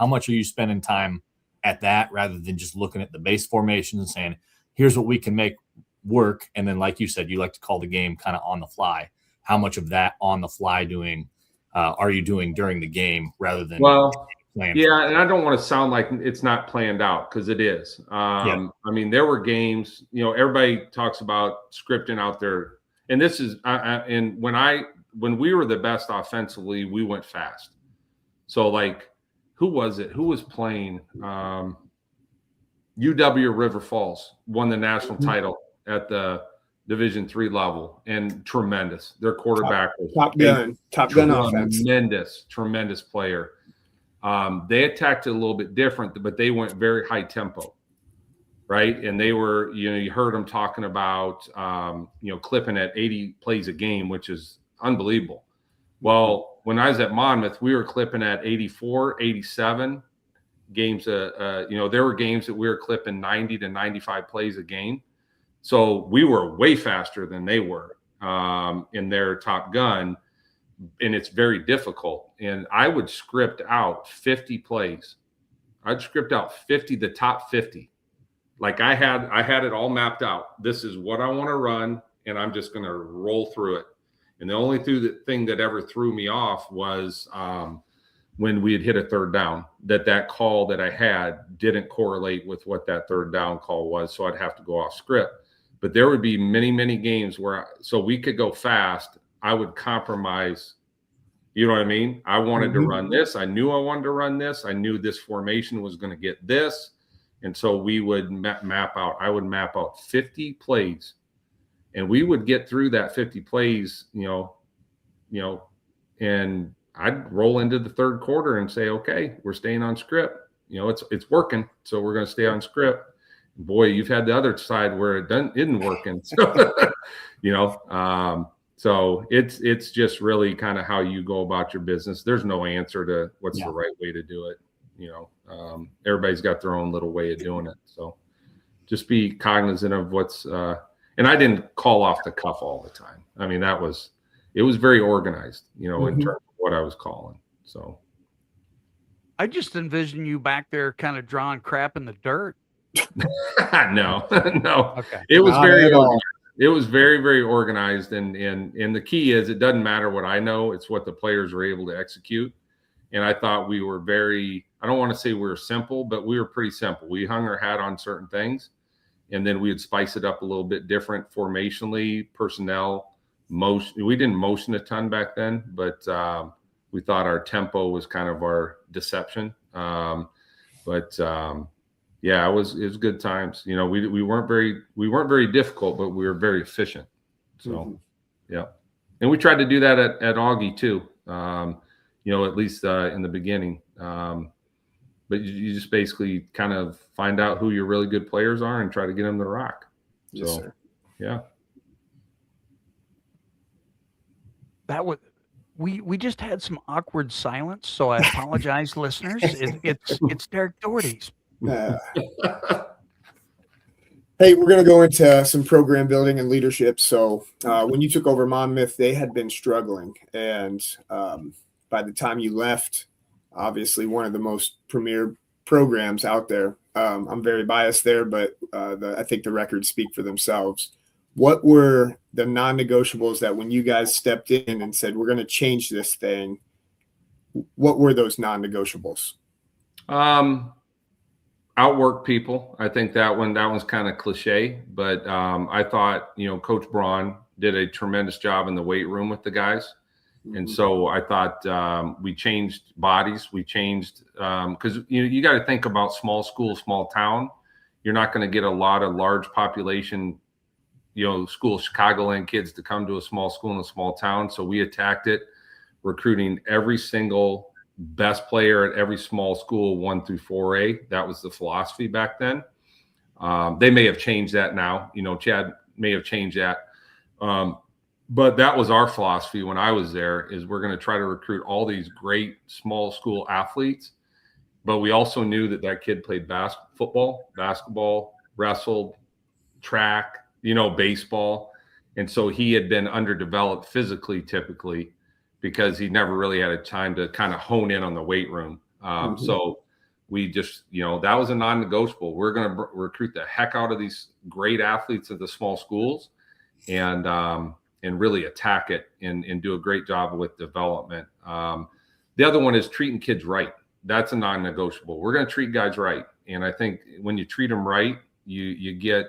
much are you spending time at that rather than just looking at the base formation and saying, here's what we can make work. And then, like you said, you like to call the game kind of on the fly. How much of that on the fly doing are you doing during the game rather than planned? And I don't want to sound like it's not planned out because it is. I mean, there were games, everybody talks about scripting out there, and this is, and when we were the best offensively, we went fast. So like, who was it? Who was playing? UW River Falls won the national title at the Division III level, and tremendous. Their quarterback was top gun offense. Tremendous player. They attacked it a little bit different, but they went very high tempo, right? And they were, you heard them talking about, clipping at 80 plays a game, which is unbelievable. Well, when I was at Monmouth, we were clipping at 84, 87 games. There were games that we were clipping 90 to 95 plays a game. So we were way faster than they were in their Top Gun, and it's very difficult. And I would script out 50 plays. I'd script out the top 50. Like I had it all mapped out. This is what I want to run, and I'm just going to roll through it. And the only thing that ever threw me off was when we had hit a third down, that call that I had didn't correlate with what that third down call was. So I'd have to go off script. But there would be many, many games where, so we could go fast. I would compromise. You know what I mean? I wanted to run this. I knew I wanted to run this. I knew this formation was going to get this. And so we would map out 50 plays, and we would get through that 50 plays, and I'd roll into the third quarter and say, okay, we're staying on script. It's working. So we're going to stay on script. Boy, you've had the other side where it isn't working. So it's just really kind of how you go about your business. There's no answer to what's the right way to do it. Everybody's got their own little way of doing it. So just be cognizant of what's, and I didn't call off the cuff all the time. I mean, it was very organized, in terms of what I was calling. So I just envision you back there kind of drawing crap in the dirt. No. Okay. It was very organized. It was very, very organized. And the key is it doesn't matter what I know. It's what the players were able to execute. And I thought we were I don't want to say we were simple, but we were pretty simple. We hung our hat on certain things, and then we would spice it up a little bit different formationally, personnel, motion. We didn't motion a ton back then, but we thought our tempo was kind of our deception. Yeah, it was good times. We weren't very difficult, but we were very efficient. So, yeah. And we tried to do that at Augie too. At least in the beginning. But you just basically kind of find out who your really good players are and try to get them to rock. Yes, sir. Yeah. that was we just had some awkward silence, so I apologize, listeners. It's Derek Doherty's. Hey, we're going to go into some program building and leadership. So when you took over Monmouth, they had been struggling. And by the time you left, obviously one of the most premier programs out there. I'm very biased there, but I think the records speak for themselves. What were the non-negotiables that when you guys stepped in and said, we're going to change this thing, what were those non-negotiables? Outwork people. I think that one's kind of cliche, but I thought, Coach Braun did a tremendous job in the weight room with the guys. And so I thought we changed bodies. We changed because you got to think about small school, small town. You're not going to get a lot of large population, school Chicagoland kids to come to a small school in a small town. So we attacked it, recruiting every single best player at every small school 1 through 4A. That was the philosophy back then. They may have changed that now. Chad may have changed that. But that was our philosophy when I was there, is we're going to try to recruit all these great small school athletes. But we also knew that kid played football, basketball, wrestled, track, baseball. And so he had been underdeveloped physically typically because he never really had a time to kind of hone in on the weight room. So we just, that was a non-negotiable. We're going to recruit the heck out of these great athletes at the small schools and really attack it and do a great job with development. The other one is treating kids right. That's a non-negotiable. We're going to treat guys right. And I think when you treat them right, you get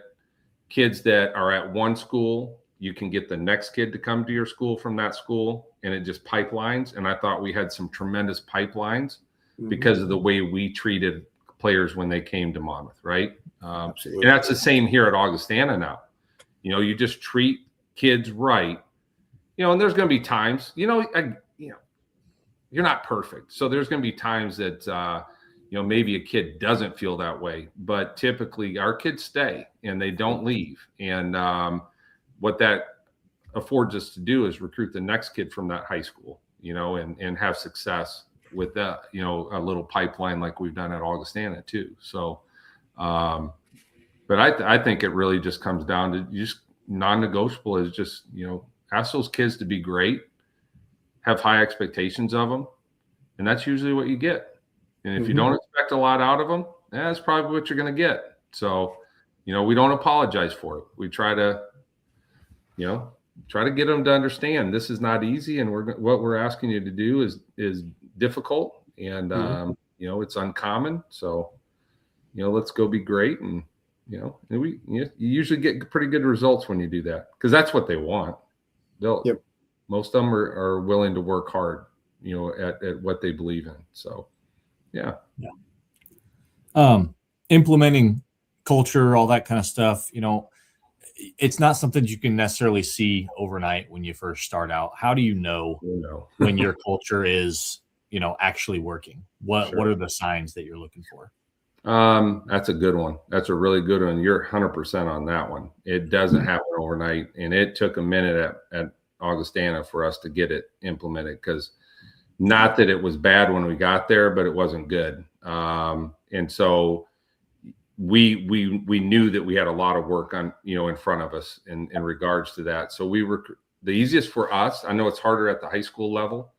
kids that are at one school, you can get the next kid to come to your school from that school, and it just pipelines. And I thought we had some tremendous pipelines because of the way we treated players when they came to Monmouth, right? And that's the same here at Augustana now. You just treat kids right, and there's going to be times, you're not perfect. So there's going to be times that, maybe a kid doesn't feel that way, but typically our kids stay and they don't leave. And what that affords us to do is recruit the next kid from that high school, and have success with that, a little pipeline like we've done at Augustana too. So, but I think it really just comes down to just non-negotiable is just, ask those kids to be great, have high expectations of them. And that's usually what you get. And if you don't expect a lot out of them, that's probably what you're going to get. So, we don't apologize for it. We try to, get them to understand this is not easy. And what we're asking you to do is difficult and, it's uncommon. So, let's go be great. And, you usually get pretty good results when you do that because that's what they want. Most of them are willing to work hard, at what they believe in. So, yeah. Implementing culture, all that kind of stuff, it's not something you can necessarily see overnight when you first start out. How do you know when your culture is, actually working? What are the signs that you're looking for? That's a good one. That's a really good one. You're 100% on that one. It doesn't happen overnight. And it took a minute at Augustana for us to get it implemented because not that it was bad when we got there, but it wasn't good. And so we knew that we had a lot of work on, in front of us in regards to that. So we were the easiest for us. I know it's harder at the high school level,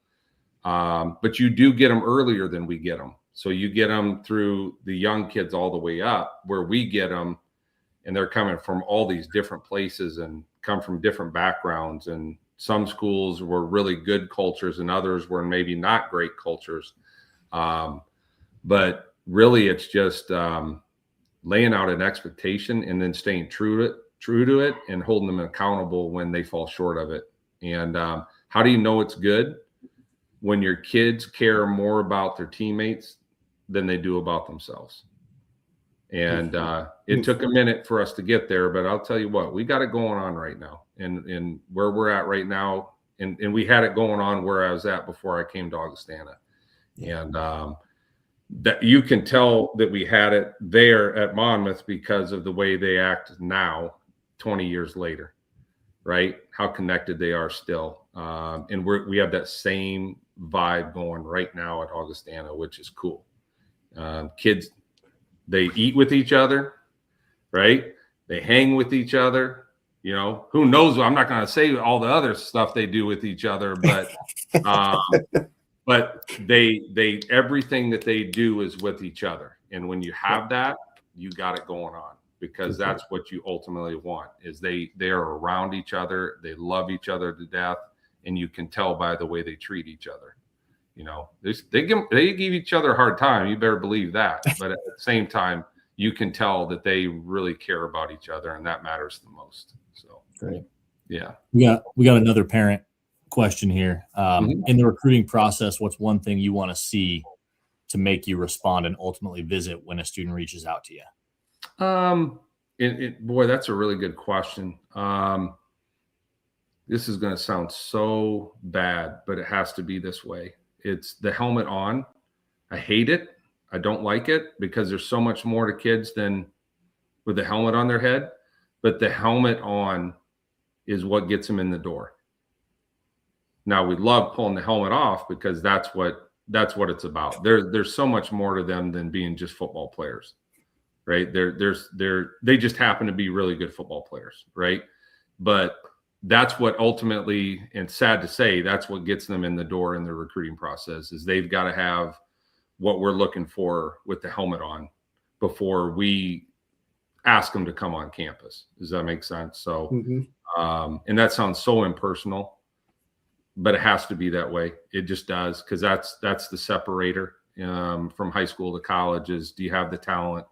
but you do get them earlier than we get them. So you get them through the young kids all the way up where we get them and they're coming from all these different places and come from different backgrounds. And some schools were really good cultures and others were maybe not great cultures. But really it's just laying out an expectation and then staying true to it and holding them accountable when they fall short of it. And how do you know it's good? When your kids care more about their teammates than they do about themselves. And it took a minute for us to get there, but I'll tell you what, we got it going on right now. And where we're at right now, and we had it going on where I was at before I came to Augustana. And that you can tell that we had it there at Monmouth because of the way they act now, 20 years later, right? How connected they are still. And we have that same vibe going right now at Augustana, which is cool. Kids, they eat with each other, right? They hang with each other. You know, who knows? I'm not going to say all the other stuff they do with each other, but they everything that they do is with each other. And when you have that, you got it going on, because that's what you ultimately want, is they are around each other. They love each other to death. And you can tell by the way they treat each other. You know, they give each other a hard time. You better believe that. But at the same time, you can tell that they really care about each other, and that matters the most. So, Great. Yeah. We got another parent question here. In the recruiting process, what's one thing you want to see to make you respond and ultimately visit when a student reaches out to you? Boy, that's a really good question. This is going to sound so bad, but it has to be this way. It's the helmet on. I hate it. I don't like it, because there's so much more to kids than with the helmet on their head. But the helmet on is what gets them in the door. Now, we love pulling the helmet off, because that's what it's about. There's so much more to them than being just football players, right? They just happen to be really good football players, right? But that's what ultimately, and sad to say, that's what gets them in the door in the recruiting process, is they've got to have what we're looking for with the helmet on before we ask them to come on campus. Does that make sense? So, and that sounds so impersonal, but it has to be that way. It just does, because that's the separator from high school to college. Is, do you have the talent?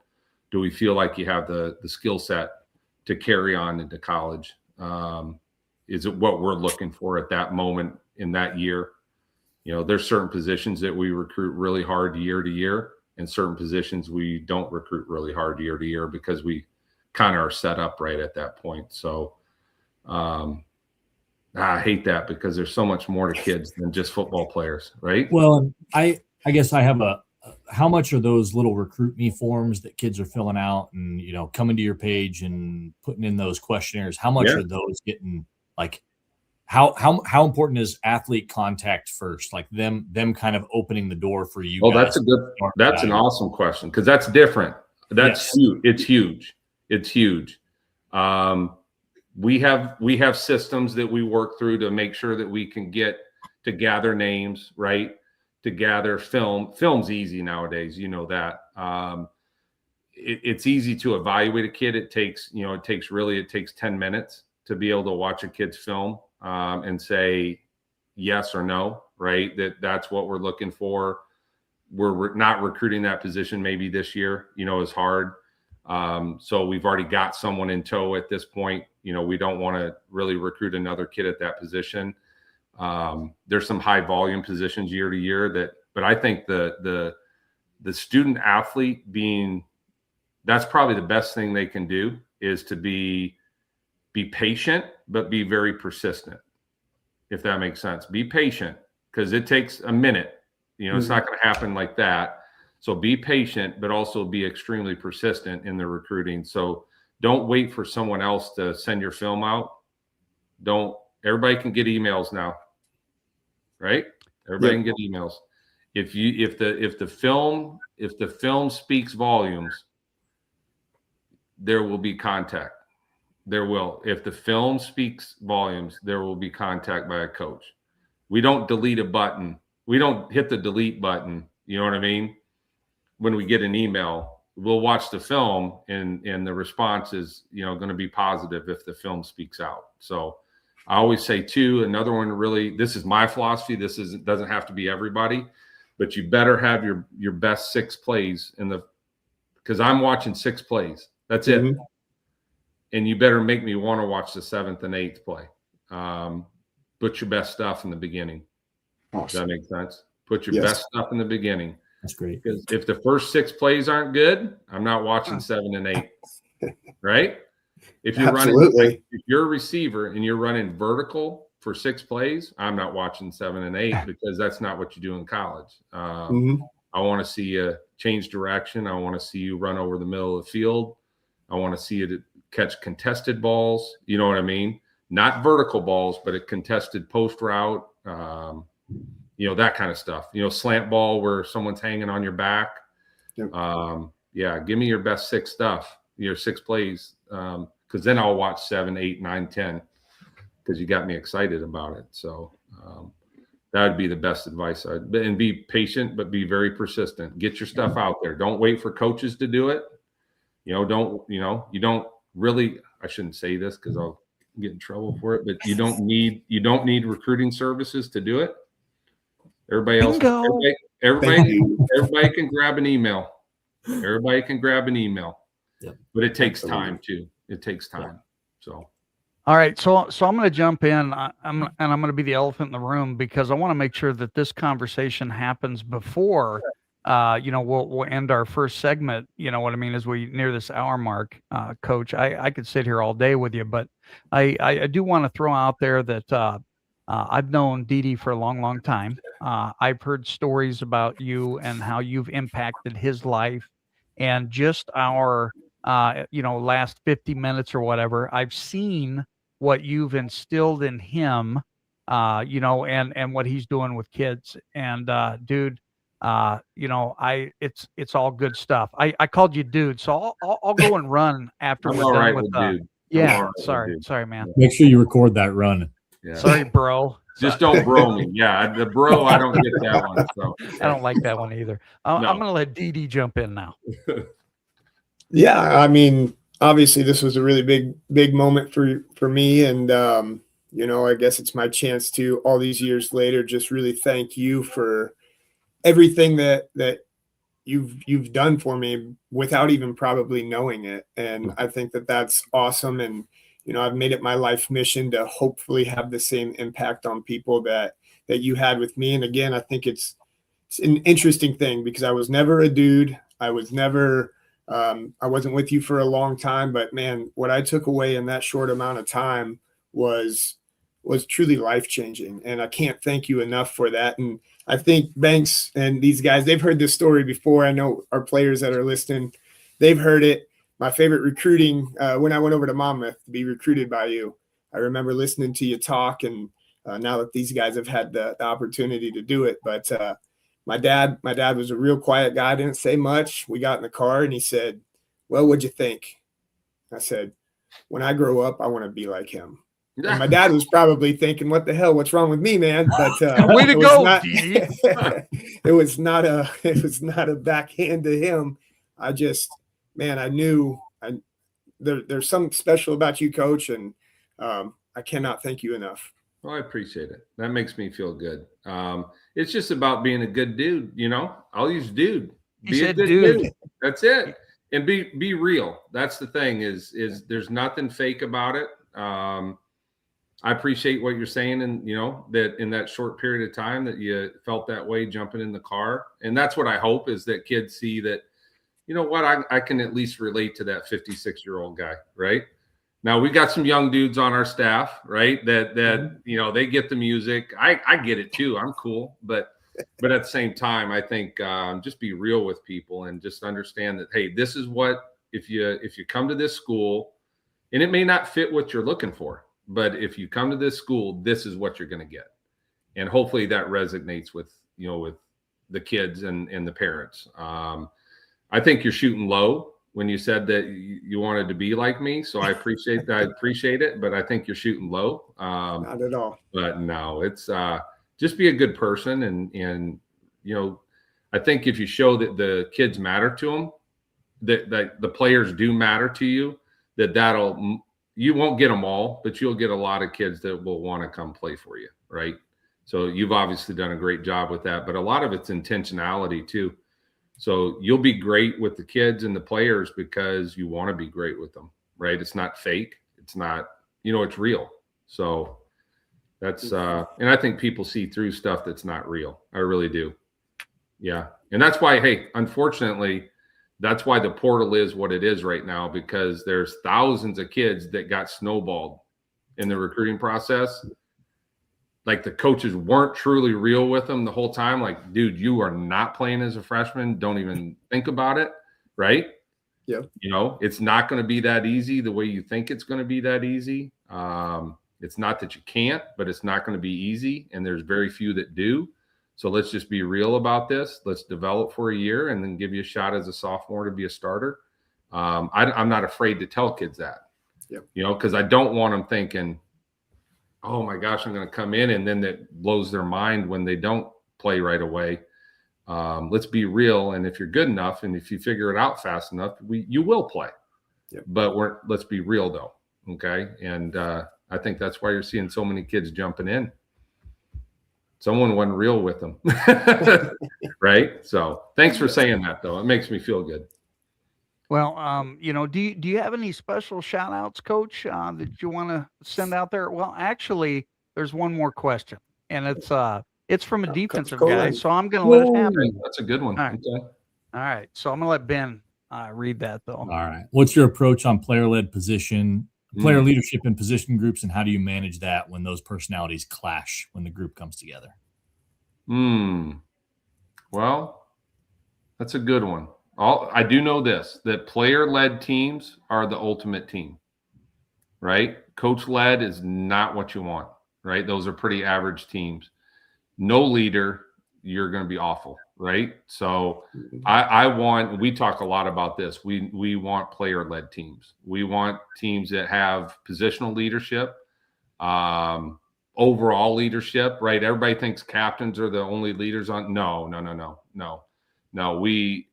Do we feel like you have the skill set to carry on into college? Is it what we're looking for at that moment in that year? You know, there's certain positions that we recruit really hard year to year, and certain positions we don't recruit really hard year to year, because we kind of are set up right at that point. So I hate that, because there's so much more to kids than just football players, right? Well, I guess I have how much are those little recruit me forms that kids are filling out and, you know, coming to your page and putting in those questionnaires? How much are those getting, like, how important is athlete contact first? Like them kind of opening the door for you. Oh, guys that's an awesome question, because that's different. That's huge. It's huge. It's huge. We have systems that we work through to make sure that we can get to gather names, right? To gather film. Film's easy nowadays. You know that. It's easy to evaluate a kid. It takes 10 minutes to be able to watch a kid's film and say yes or no, right? That's what we're looking for. We're not recruiting that position maybe this year, is hard. So we've already got someone in tow at this point. We don't want to really recruit another kid at that position. There's some high volume positions year to year but I think the student athlete that's probably the best thing they can do, is to be patient, but be very persistent, if that makes sense. Be patient, because it takes a minute. It's not going to happen like that. So be patient, but also be extremely persistent in the recruiting. So don't wait for someone else to send your film out. Everybody can get emails now, right? Everybody can get emails. If the film speaks volumes, there will be contact. There will. If the film speaks volumes, there will be contact by a coach. We don't delete a button. We don't hit the delete button. You know what I mean? When we get an email, we'll watch the film, and the response is, going to be positive if the film speaks out. So I always say too, another one, really, this is my philosophy. Doesn't have to be everybody, but you better have your best 6 plays because I'm watching 6 plays. That's it. And you better make me want to watch the 7th and 8th play. Put your best stuff in the beginning. Awesome. Does that make sense? Put your best stuff in the beginning. That's great. Because if the first 6 plays aren't good, I'm not watching 7 and 8. Right? If you're a receiver and you're running vertical for 6 plays, I'm not watching 7 and 8, because that's not what you do in college. I want to see you change direction. I want to see you run over the middle of the field. I want to see you catch contested balls. You know what I mean? not vertical balls, but a contested post route, that kind of stuff, slant ball where someone's hanging on your back. Yep. Give me your best 6 stuff, your 6 plays. Cause then I'll watch 7, 8, 9, 10, cause you got me excited about it. So, that would be the best advice. And be patient, but be very persistent. Get your stuff out there. Don't wait for coaches to do it. You don't really, I shouldn't say this because I'll get in trouble for it, but you don't need recruiting services to do it. Everybody else, everybody can grab an email. Everybody can grab an email, but it takes time too. It takes time. So. All right, so I'm going to jump in. I'm going to be the elephant in the room because I want to make sure that this conversation happens before, we'll end our first segment. You know what I mean? As we near this hour mark, Coach, I could sit here all day with you, but I do want to throw out there that I've known Didi for a long, long time. I've heard stories about you and how you've impacted his life, and just our last 50 minutes or whatever. I've seen what you've instilled in him, and what he's doing with kids. And dude, it's all good stuff. I called you dude, so I'll go and run after I'm we're all done right with dude. Yeah, Right, sorry, man. Make sure you record that run. Yeah. Sorry, bro. Just don't bro me. Yeah, the bro, I don't get that one. So I don't like that one either. I'm No. going to let Didi jump in now. Yeah, I mean, obviously this was a really big moment for me, and I guess it's my chance to, all these years later, just really thank you for everything that you've done for me without even probably knowing it. And I think that that's awesome. And I've made it my life mission to hopefully have the same impact on people that you had with me. And again, I think it's an interesting thing because I was never a dude. I was never I wasn't with you for a long time, but man, what I took away in that short amount of time was truly life-changing. And I can't thank you enough for that. And I think Banks and these guys, they've heard this story before. I know our players that are listening, they've heard it. My favorite recruiting, when I went over to Monmouth to be recruited by you, I remember listening to you talk, and now that these guys have had the opportunity to do it. But my dad was a real quiet guy, didn't say much. We got in the car and he said, "Well, what'd you think?" I said, "When I grow up, I want to be like him." And my dad was probably thinking, "What the hell? What's wrong with me, man?" But way to go, Didi. It was not a backhand to him. I knew there's something special about you, Coach, and I cannot thank you enough. Well, I appreciate it. That makes me feel good. It's just about being a good dude, I'll use dude. He Be a said good dude. That's it. And be real. That's the thing is there's nothing fake about it. I appreciate what you're saying, and that in that short period of time that you felt that way jumping in the car. And that's what I hope is that kids see that, I can at least relate to that 56-year-old guy, right? Now we got some young dudes on our staff, right? That they get the music. I get it too. I'm cool, but at the same time, I think just be real with people and just understand that, hey, this is what if you come to this school, and it may not fit what you're looking for, but if you come to this school, this is what you're going to get, and hopefully that resonates with with the kids and the parents. I think you're shooting low when you said that you wanted to be like me. So I appreciate that. I appreciate it, but I think you're shooting low. Not at all. But no, it's just be a good person. And I think if you show that the kids matter to them, that the players do matter to you, you won't get them all, but you'll get a lot of kids that will want to come play for you. Right. So you've obviously done a great job with that, but a lot of it's intentionality too. So you'll be great with the kids and the players because you want to be great with them, right? It's not fake. It's not, it's real. So that's, and I think people see through stuff that's not real. I really do. Yeah. And that's why, hey, unfortunately, that's why the portal is what it is right now, because there's thousands of kids that got snowballed in the recruiting process. Like the coaches weren't truly real with them the whole time. Like, dude, you are not playing as a freshman. Don't even think about it. Right. Yep. It's not going to be that easy the way you think it's going to be that easy. It's not that you can't, but it's not going to be easy, and there's very few that do. So let's just be real about this. Let's develop for a year and then give you a shot as a sophomore to be a starter. I'm not afraid to tell kids that, Yep. because I don't want them thinking, oh my gosh, I'm going to come in, and then that blows their mind when they don't play right away. Let's be real. And if you're good enough, and if you figure it out fast enough, you will play. Yep. But let's be real though. Okay. And I think that's why you're seeing so many kids jumping in. Someone wasn't real with them. Right. So thanks for saying that though. It makes me feel good. Well, do you have any special shout outs, Coach, that you want to send out there? Well, actually, there's one more question, and it's from a defensive guy, Colin. so I'm going to let it happen. Okay, that's a good one. All right. Okay. All right, so I'm going to let Ben read that though. All right. What's your approach on player-led player leadership in position groups, and how do you manage that when those personalities clash when the group comes together? Well, that's a good one. I do know this, that player-led teams are the ultimate team, right? Coach-led is not what you want, right? Those are pretty average teams. No leader, you're going to be awful, right? So we talk a lot about this. We want player-led teams. We want teams that have positional leadership, overall leadership, right? Everybody thinks captains are the only leaders on. No.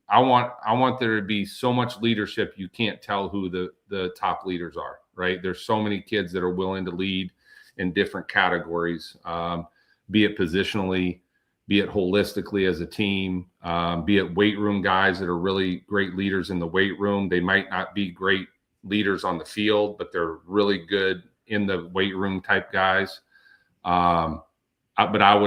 I want there to be so much leadership you can't tell who the top leaders are, right? There's so many kids that are willing to lead in different categories, be it positionally, be it holistically as a team, be it weight room guys that are really great leaders in the weight room. They might not be great leaders on the field, but they're really good in the weight room type guys. But I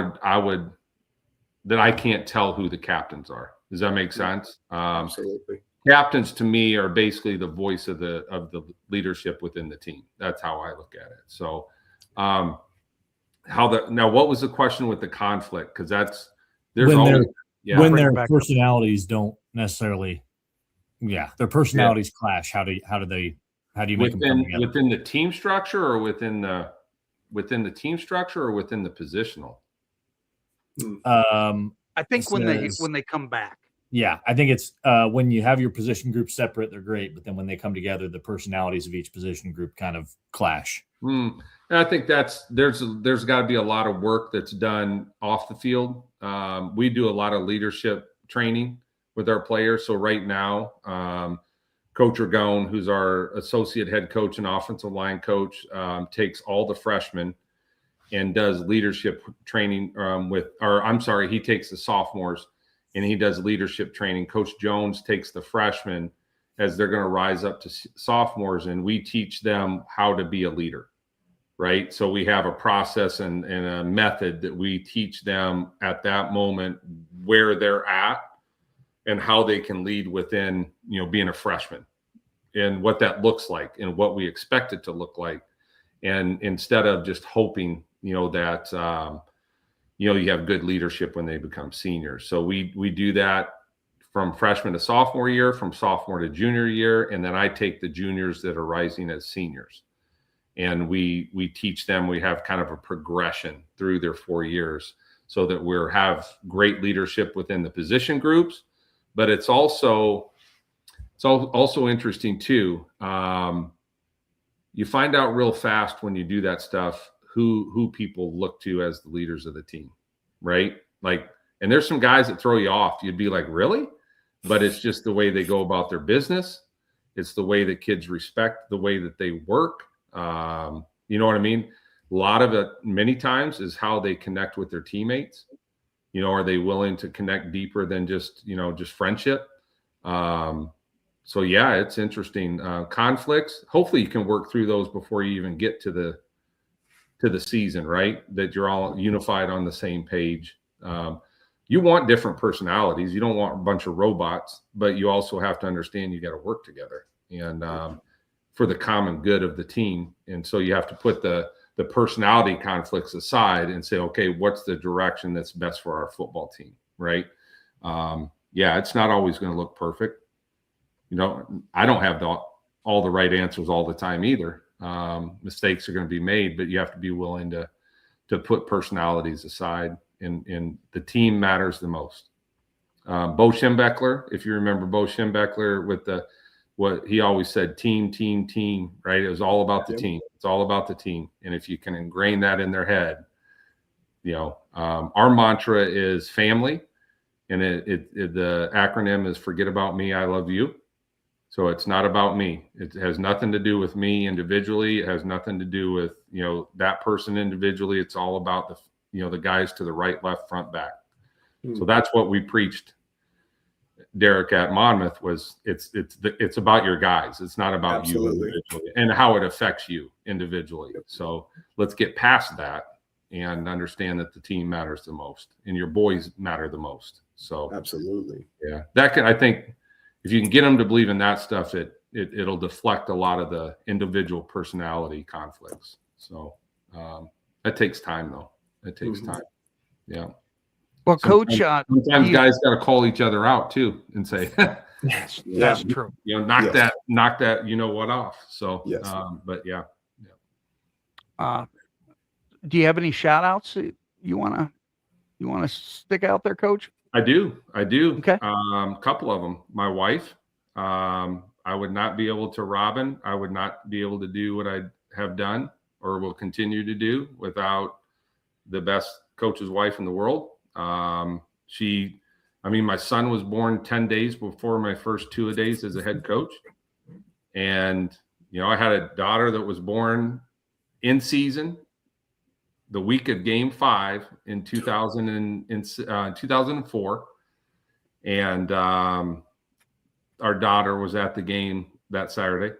can't tell who the captains are. Does that make sense? Absolutely. Captains to me are basically the voice of the leadership within the team. That's how I look at it. So, now what was the question with the conflict? Because when their personalities don't necessarily, their personalities clash. How do you make them come together? Within the team structure, or within the team structure, or within the positional? I think when they come back. Yeah, I think it's when you have your position group separate, they're great, but then when they come together, the personalities of each position group kind of clash. And I think there's got to be a lot of work that's done off the field. We do a lot of leadership training with our players. So right now, Coach Ragone, who's our associate head coach and offensive line coach, takes all the freshmen and does leadership training he takes the sophomores and he does leadership training. Coach Jones takes the freshmen as they're going to rise up to sophomores, and we teach them how to be a leader, right? So we have a process and a method that we teach them at that moment where they're at and how they can lead within, being a freshman, and what that looks like and what we expect it to look like. And instead of just hoping, that, you have good leadership when they become seniors. So we do that from freshman to sophomore year, from sophomore to junior year. And then I take the juniors that are rising as seniors, and we teach them. We have kind of a progression through their 4 years so that we have great leadership within the position groups. But it's also interesting too. You find out real fast when you do that stuff who people look to as the leaders of the team, right? Like, and there's some guys that throw you off. You'd be like, really? But it's just the way they go about their business. It's the way that kids respect the way that they work. You know what I mean? A lot of it, many times, is how they connect with their teammates. Are they willing to connect deeper than just friendship? So yeah, it's interesting. Conflicts, hopefully you can work through those before you even get to the season, right? That you're all unified on the same page. You want different personalities. You don't want a bunch of robots, but you also have to understand you got to work together and for the common good of the team. And so you have to put the personality conflicts aside and say, okay, what's the direction that's best for our football team, right? It's not always going to look perfect. I don't have all the right answers all the time either. Mistakes are going to be made, but you have to be willing to put personalities aside, and the team matters the most. Bo Schembechler, if you remember Bo Schembechler with what he always said, team, right? It was all about the team. It's all about the team. And if you can ingrain that in their head, our mantra is family, and the acronym is forget about me, I love you. So it's not about me. It has nothing to do with me individually. It has nothing to do with, that person individually. It's all about the guys to the right, left, front, back. So that's what we preached, Derek, at Monmouth, was it's about your guys. It's not about you individually and how it affects you individually. So let's get past that and understand that the team matters the most and your boys matter the most. So absolutely. Yeah. I think if you can get them to believe in that stuff, it'll deflect a lot of the individual personality conflicts. So that takes time, though. It takes time. Yeah. Well, Coach, sometimes guys got to call each other out too and say, that's true. Knock that, what off. So, yes. But yeah. Do you have any shout outs you want to stick out there, Coach? I do. Okay. Couple of them. My wife, I would not be able to, Robin, I would not be able to do what I have done or will continue to do without the best coach's wife in the world. My son was born 10 days before my first 2 days as a head coach. And, I had a daughter that was born in season the week of Game 5 in 2004. And our daughter was at the game that Saturday.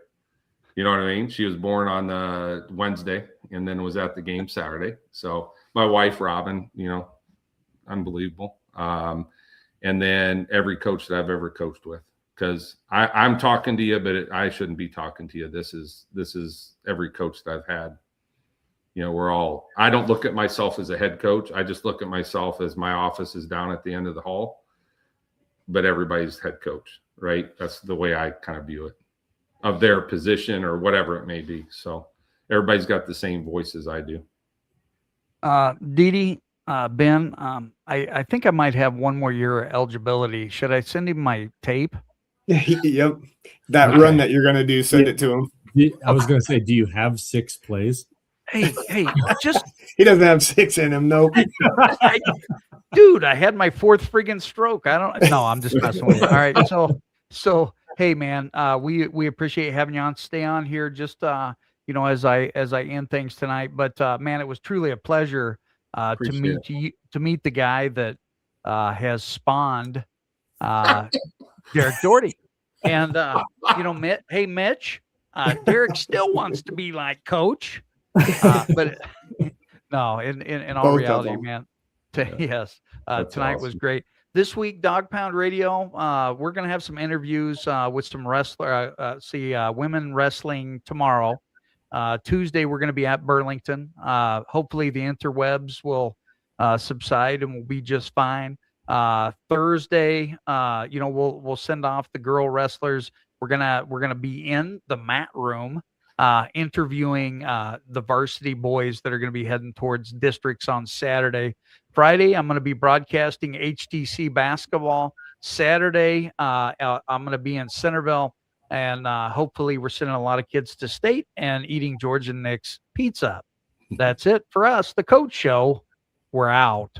You know what I mean? She was born on the Wednesday and then was at the game Saturday. So my wife, Robin, unbelievable. And then every coach that I've ever coached with, because I'm talking to you, but I shouldn't be talking to you. This is every coach that I've had. I don't look at myself as a head coach. I just look at myself as my office is down at the end of the hall, but everybody's head coach, right? That's the way I kind of view it, of their position or whatever it may be. So everybody's got the same voice as I do. Didi, Ben, I think I might have one more year of eligibility. Should I send him my tape? Yep. That run that you're going to do, send it to him. I was going to say, do you have 6 plays? Hey, just he doesn't have 6 in him. Nope. Dude, I had my 4th friggin' stroke. I'm just messing with you. All right. So, hey man, we appreciate having you on. Stay on here just, as I end things tonight, but, man, it was truly a pleasure, to meet the guy that, has spawned, Derek Doherty. And, hey, Mitch, Derek still wants to be like Coach. But no, in all Both reality, man, yes, tonight awesome. was great. This week, Dog Pound Radio, we're going to have some interviews with some women wrestling tomorrow. Tuesday, we're going to be at Burlington. Hopefully the interwebs will subside and we'll be just fine. Thursday, we'll send off the girl wrestlers. We're gonna be in the mat room, interviewing the varsity boys that are going to be heading towards districts on Saturday. Friday, I'm going to be broadcasting HTC basketball. Saturday, I'm going to be in Centerville, and hopefully we're sending a lot of kids to state and eating George and Nick's pizza. That's it for us, the Coach Show. We're out.